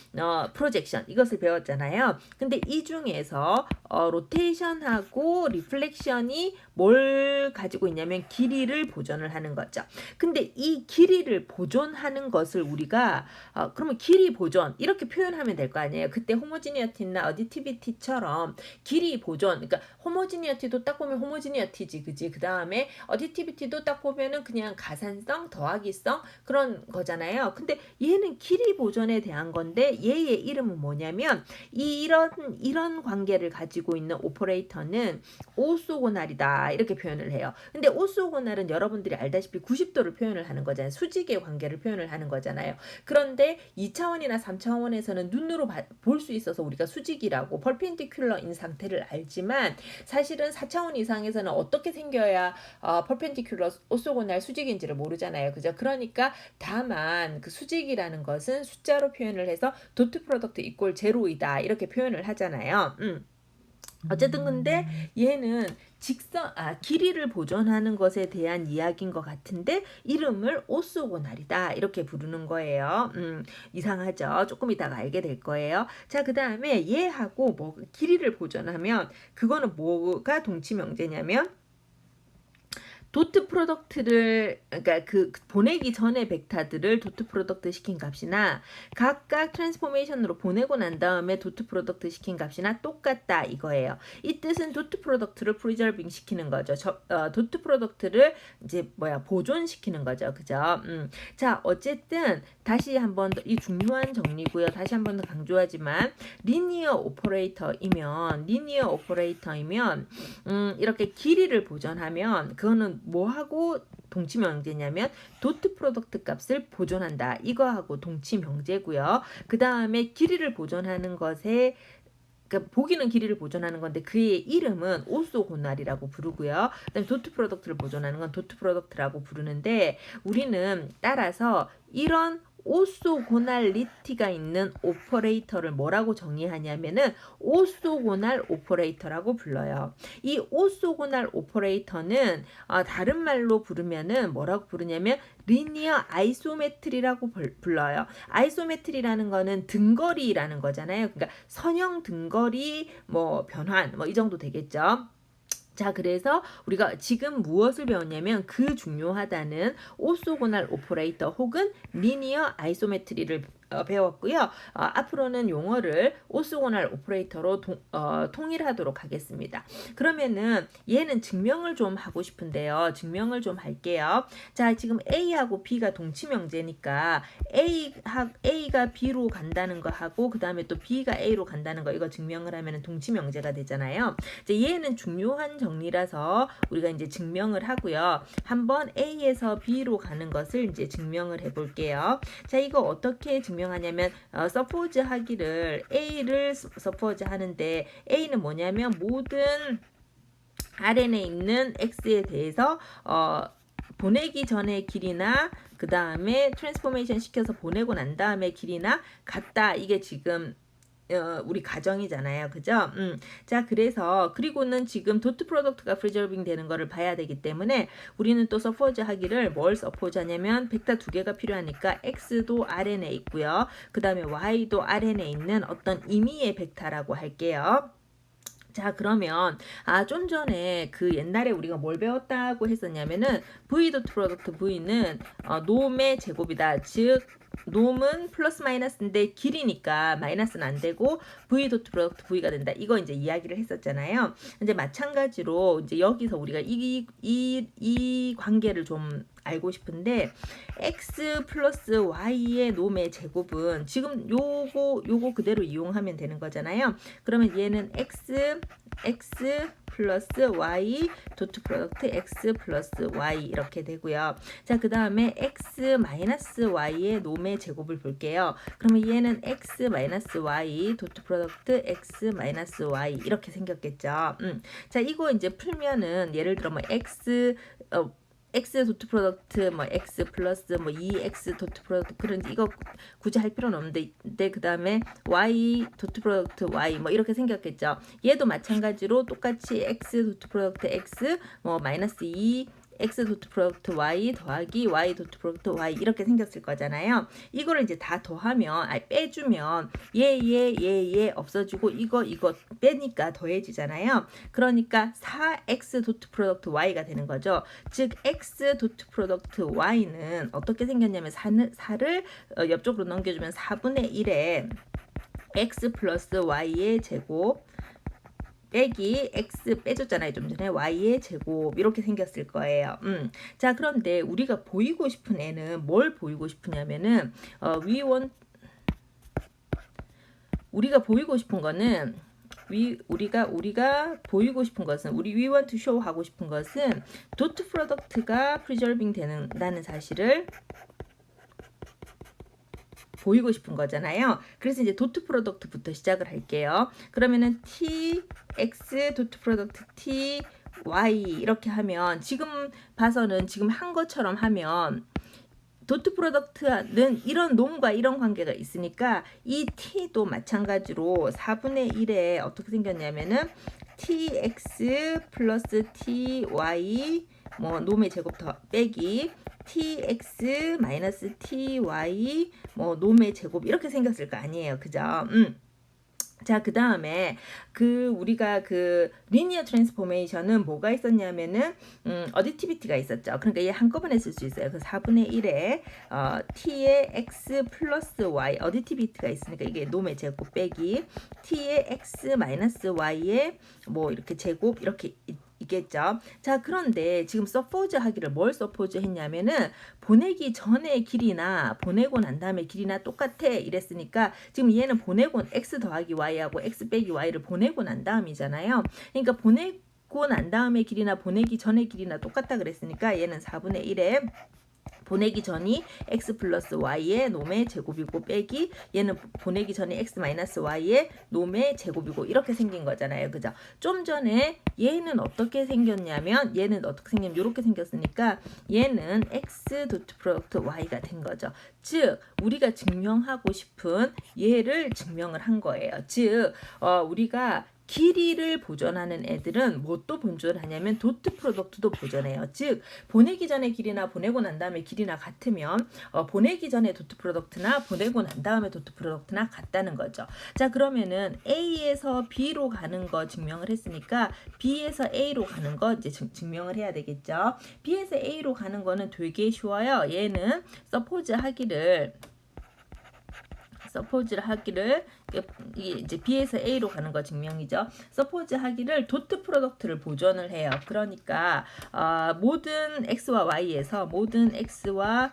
프로젝션, 이것을 배웠잖아요. 근데 이 중에서 로테이션하고 리플렉션이 뭘 가지고 있냐면 길이를 보존을 하는 거죠. 근데 이 길이를 보존하는 것을 우리가 그러면 길이 보존 이렇게 표현하면 될 거 아니에요. 그때 호모지니어티나 어디티비티처럼 길이 보존, 그러니까 호모지니어티도 딱 보면 호모지니어티지, 그지? 그 다음에 어디티비티도 딱 보면은 그냥 가산성, 더하기성 그런 거잖아요. 근데 얘는 길이 보존에 대한 건데 얘의 이름은 뭐냐면 이런 관계를 가지고 있는 오퍼레이터는 오소고날이다 이렇게 표현을 해요. 근데 오소고날은 여러분들이 알다시피 90도를 표현을 하는 거잖아요. 수직의 관계를 표현을 하는 거잖아요. 그런데 2차원이나 3차원에서는 눈으로 볼 수 있어서 우리가 수직이라고 퍼펜디큘러인 상태를 알지만, 사실은 4차원 이상에서는 어떻게 생겨야 퍼펜디큘러 오소고날 수직인지를 모르잖아요. 그죠? 그러니까 다만 그 수직이라는 것은 숫자로 표현을 해서 도트 프로덕트 이꼴 제로이다 이렇게 표현을 하잖아요. 어쨌든 근데 얘는 길이를 보존하는 것에 대한 이야기인 것 같은데 이름을 오소고날이다 이렇게 부르는 거예요. 이상하죠? 조금 이따가 알게 될 거예요. 자, 그 다음에 얘하고 길이를 보존하면 그거는 뭐가 동치명제냐면 도트 프로덕트를, 그러니까 그 보내기 전에 벡터들을 도트 프로덕트 시킨 값이나 각각 트랜스포메이션으로 보내고 난 다음에 도트 프로덕트 시킨 값이나 똑같다 이거예요. 이 뜻은 도트 프로덕트를 프리저빙 시키는 거죠. 도트 프로덕트를 이제 보존시키는 거죠. 그죠? 자, 어쨌든 다시 한번 더 이 중요한 정리고요. 다시 한번 더 강조하지만 리니어 오퍼레이터이면 이렇게 길이를 보존하면 그거는 뭐하고 동치명제냐면 도트 프로덕트 값을 보존한다. 이거하고 동치명제고요. 그 다음에 길이를 보존하는 것에, 그러니까 보기는 길이를 보존하는 건데 그의 이름은 오소고날이라고 부르고요. 그다음에 도트 프로덕트를 보존하는 건 도트 프로덕트라고 부르는데, 우리는 따라서 이런 오소고날리티가 있는 오퍼레이터를 뭐라고 정의하냐면은 오소고날 오퍼레이터라고 불러요. 이 오소고날 오퍼레이터는 다른 말로 부르면은 뭐라고 부르냐면 리니어 아이소메트리라고 불러요. 아이소메트리라는 거는 등거리라는 거잖아요. 그러니까 선형 등거리 변환 이 정도 되겠죠. 자, 그래서 우리가 지금 무엇을 배웠냐면 그 중요하다는 오소고날 오퍼레이터 혹은 리니어 아이소메트리를 배웠고요. 앞으로는 용어를 오소고날 오퍼레이터로 통일하도록 하겠습니다. 그러면은 얘는 증명을 좀 하고 싶은데요. 증명을 좀 할게요. 자, 지금 A하고 B가 동치명제니까 A가 B로 간다는 거 하고 그 다음에 또 B가 A로 간다는 거, 이거 증명을 하면 동치명제가 되잖아요. 이제 얘는 중요한 정리라서 우리가 이제 증명을 하고요. 한번 A에서 B로 가는 것을 이제 증명을 해볼게요. 자, 이거 어떻게 증명하냐면 서포즈 하기를 A를 서포즈 하는데 A는 뭐냐면 모든 RNA에 있는 X에 대해서 보내기 전의 길이나 그 다음에 트랜스포메이션 시켜서 보내고 난 다음에 길이나 같다. 이게 지금 우리 가정이잖아요. 그죠? 자, 그리고는 지금 도트 프로덕트가 프리저빙 되는 거를 봐야 되기 때문에 우리는 또 서포즈 하기를 뭘 서포즈 하냐면 벡터 두 개가 필요하니까 X도 RNA에 있고요. 그 다음에 Y도 RNA에 있는 어떤 임의의 벡터라고 할게요. 자, 그러면 좀 전에 그 옛날에 우리가 뭘 배웠다고 했었냐면은 V 도트 프로덕트 V는 놈의 제곱이다. 즉 놈은 플러스 마이너스인데 길이니까 마이너스는 안 되고 V 도트 프로덕트 V가 된다. 이거 이제 이야기를 했었잖아요. 이제 마찬가지로 이제 여기서 우리가 이 관계를 좀 알고 싶은데 x 플러스 y의 놈의 제곱은 지금 요거 그대로 이용하면 되는 거잖아요. 그러면 얘는 x 플러스 y 도트 프로덕트 x 플러스 y 이렇게 되고요. 자, 그 다음에 x 마이너스 y의 놈의 제곱을 볼게요. 그러면 얘는 x 마이너스 y 도트 프로덕트 x 마이너스 y 이렇게 생겼겠죠. 자, 이거 이제 풀면은 예를 들어 뭐 x 도트 프로덕트 뭐 x 플러스 뭐 2x 도트 프로덕트 그런 이거 굳이 할 필요는 없는데 그 다음에 y 도트 프로덕트 y 뭐 이렇게 생겼겠죠. 얘도 마찬가지로 똑같이 x 도트 프로덕트 x 뭐 마이너스 2 x 도트 프로덕트 y 더하기 y 도트 프로덕트 y 이렇게 생겼을 거잖아요. 이거를 이제 다 더하면 빼주면 얘 없어지고 이거 빼니까 더해지잖아요. 그러니까 4x 도트 프로덕트 y가 되는 거죠. 즉 x 도트 프로덕트 y는 어떻게 생겼냐면 4를 옆쪽으로 넘겨주면 4분의 1에 x 플러스 y의 제곱 빼기 x 빼줬잖아요. 좀 전에 y의 제곱 이렇게 생겼을 거예요. 자, 그런데 우리가 보이고 싶은 애는 뭘 보이고 싶으냐면은 우리가 보이고 싶은 거는 우리가 보이고 싶은 것은 we want to show 하고 싶은 것은 dot product가 preserving 된다는 사실을 보이고 싶은 거잖아요. 그래서 이제 도트 프로덕트부터 시작을 할게요. 그러면은 tx 도트 프로덕트 ty 이렇게 하면 지금 봐서는 지금 한 것처럼 하면 도트 프로덕트는 이런 놈과 이런 관계가 있으니까 이 t도 마찬가지로 4분의 1에 어떻게 생겼냐면은 tx 플러스 ty 뭐 놈의 제곱 더 빼기 tx 마이너스 ty 뭐 놈의 제곱 이렇게 생겼을 거 아니에요. 그죠? 자, 그 다음에 우리가 리니어 트랜스포메이션은 뭐가 있었냐면은 어디티비티가 있었죠. 그러니까 얘 한꺼번에 쓸 수 있어요. 그 4분의 1에 t의 x 플러스 y 어디티비티가 있으니까 이게 놈의 제곱 빼기 t의 x 마이너스 y의 뭐 이렇게 제곱 이렇게 있겠죠. 자, 그런데 지금 서포즈 하기를 뭘 서포즈 했냐면은 보내기 전의 길이나 보내고 난 다음에 길이나 똑같아 이랬으니까 지금 얘는 보내고 x 더하기 y하고 x 빼기 y를 보내고 난 다음이잖아요. 그러니까 보내고 난 다음에 길이나 보내기 전의 길이나 똑같다 그랬으니까 얘는 4분의 1에 보내기 전이 x 플러스 y의 놈의 제곱이고 빼기 얘는 보내기 전에 x 마이너스 y의 놈의 제곱이고 이렇게 생긴 거잖아요. 그죠? 좀 전에 얘는 어떻게 생겼냐면 이렇게 생겼으니까 얘는 x 도트 프로덕트 y가 된 거죠. 즉 우리가 증명하고 싶은 얘를 증명을 한 거예요. 즉 우리가 길이를 보존하는 애들은 뭣도 보존하냐면 도트 프로덕트도 보존해요. 즉 보내기 전에 길이나 보내고 난 다음에 길이나 같으면 보내기 전에 도트 프로덕트나 보내고 난 다음에 도트 프로덕트나 같다는 거죠. 자, 그러면은 A에서 B로 가는 거 증명을 했으니까 B에서 A로 가는 거 이제 증명을 해야 되겠죠. B에서 A로 가는 거는 되게 쉬워요. 얘는 서포즈를 이게 이제 B에서 A로 가는 거 증명이죠. 서포즈 하기를 도트 프로덕트를 보존을 해요. 그러니까 모든 x와 y에서 모든 x와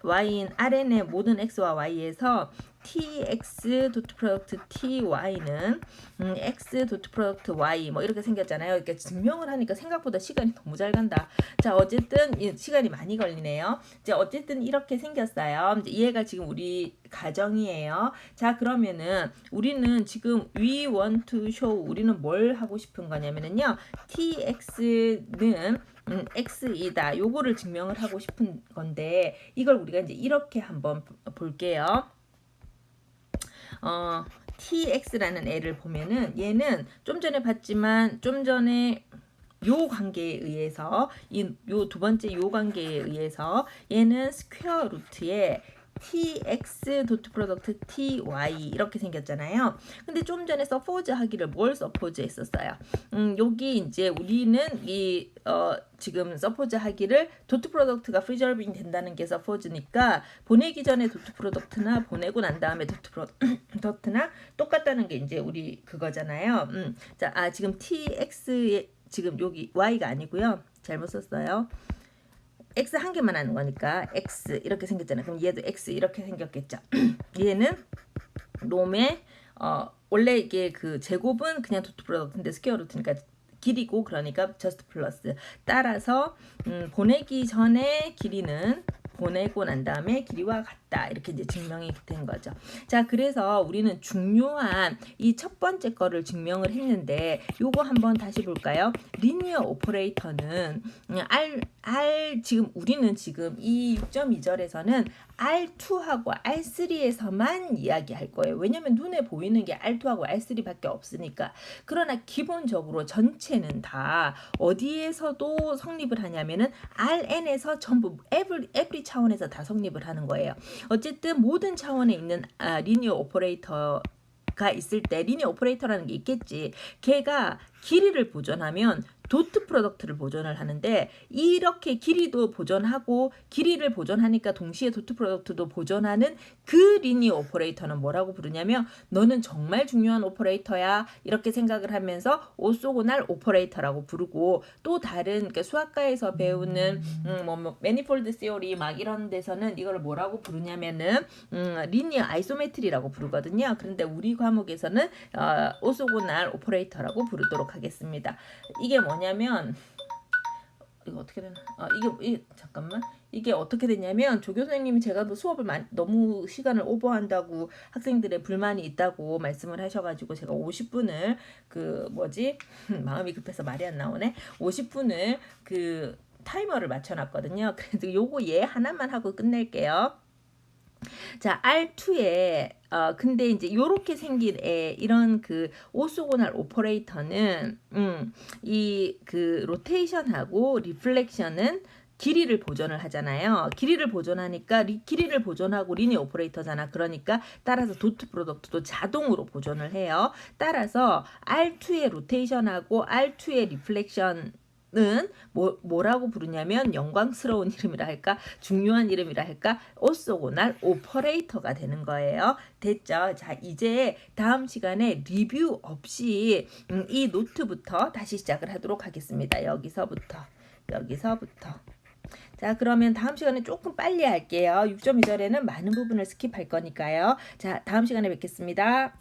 y인 Rn의 모든 x와 y에서 tx 도트 프로덕트 ty는 x 도트 프로덕트 y 뭐 이렇게 생겼잖아요. 이렇게 증명을 하니까 생각보다 시간이 너무 잘 간다. 자, 어쨌든 시간이 많이 걸리네요. 이제 어쨌든 이렇게 생겼어요. 이제 얘가 지금 우리 가정이에요. 자, 그러면은 우리는 지금 we want to show 우리는 뭘 하고 싶은 거냐면은요. tx는 x이다. 요거를 증명을 하고 싶은 건데 이걸 우리가 이제 이렇게 한번 볼게요. tx라는 애를 보면은 얘는 좀 전에 봤지만 좀 전에 요 관계에 의해서 요 두 번째 요 관계에 의해서 얘는 스퀘어 루트에 tx 도트 프로덕트 ty 이렇게 생겼잖아요. 근데 좀 전에 서포즈 하기를 뭘 서포즈 했었어요? 여기 이제 우리는 지금 서포즈 하기를 도트 프로덕트가 프리저빙 된다는 게 서포즈니까 보내기 전에 도트 프로덕트나 보내고 난 다음에 도트 프로덕트나 똑같다는 게 이제 우리 그거잖아요. 자, 지금 tx에 지금 여기 y가 아니고요. 잘못 썼어요. X 한 개만 하는 거니까 X 이렇게 생겼잖아요. 그럼 얘도 X 이렇게 생겼겠죠. 얘는 놈의 원래 이게 그 제곱은 그냥 도트 프로덕트인데 스퀘어 루트니까 길이고 그러니까 저스트 플러스. 따라서 보내기 전에 길이는 보내고 난 다음에 길이와 같다. 이렇게 이제 증명이 된 거죠. 자, 그래서 우리는 중요한 이 첫 번째 거를 증명을 했는데 요거 한번 다시 볼까요? 리니어 오퍼레이터는 지금 우리는 지금 이 6.2절에서는 R2하고 R3에서만 이야기할 거예요. 왜냐면 눈에 보이는 게 R2하고 R3밖에 없으니까. 그러나 기본적으로 전체는 다 어디에서도 성립을 하냐면은 RN에서 전부 every 차원에서 다 성립을 하는 거예요. 어쨌든 모든 차원에 있는 리니어 오퍼레이터가 있을 때 리니어 오퍼레이터라는 게 있겠지. 걔가 길이를 보존하면 도트 프로덕트를 보존을 하는데 이렇게 길이도 보존하고 길이를 보존하니까 동시에 도트 프로덕트도 보존하는 그 리니어 오퍼레이터는 뭐라고 부르냐면 너는 정말 중요한 오퍼레이터야 이렇게 생각을 하면서 오소고날 오퍼레이터라고 부르고 또 다른 그러니까 수학과에서 배우는 매니폴드 시오리 막 이런 데서는 이걸 뭐라고 부르냐면은 리니어 아이소메트리라고 부르거든요. 그런데 우리 과목에서는 오소고날 오퍼레이터라고 부르도록 하겠습니다. 이게 뭐냐면 이거 어떻게 되나? 잠깐만. 이게 어떻게 됐냐면 조교 선생님이 제가 수업을 너무 시간을 오버한다고 학생들의 불만이 있다고 말씀을 하셔가지고 제가 50분을 마음이 급해서 말이 안 나오네. 50분을 그 타이머를 맞춰놨거든요. 그래서 요거 얘 하나만 하고 끝낼게요. 자, R2에 근데 이제 요렇게 생긴 이런 그 오소고날 오퍼레이터는 이 그 로테이션하고 리플렉션은 길이를 보존을 하잖아요. 길이를 보존하니까 길이를 보존하고 리니어 오퍼레이터잖아. 그러니까 따라서 도트 프로덕트도 자동으로 보존을 해요. 따라서 R2의 로테이션하고 R2의 리플렉션 은 뭐라고 부르냐면 영광스러운 이름이라 할까 중요한 이름이라 할까 오소고날 오퍼레이터가 되는 거예요. 됐죠? 자, 이제 다음 시간에 리뷰 없이 이 노트부터 다시 시작을 하도록 하겠습니다. 여기서부터 자, 그러면 다음 시간에 조금 빨리 할게요. 6.2절에는 많은 부분을 스킵할 거니까요. 자, 다음 시간에 뵙겠습니다.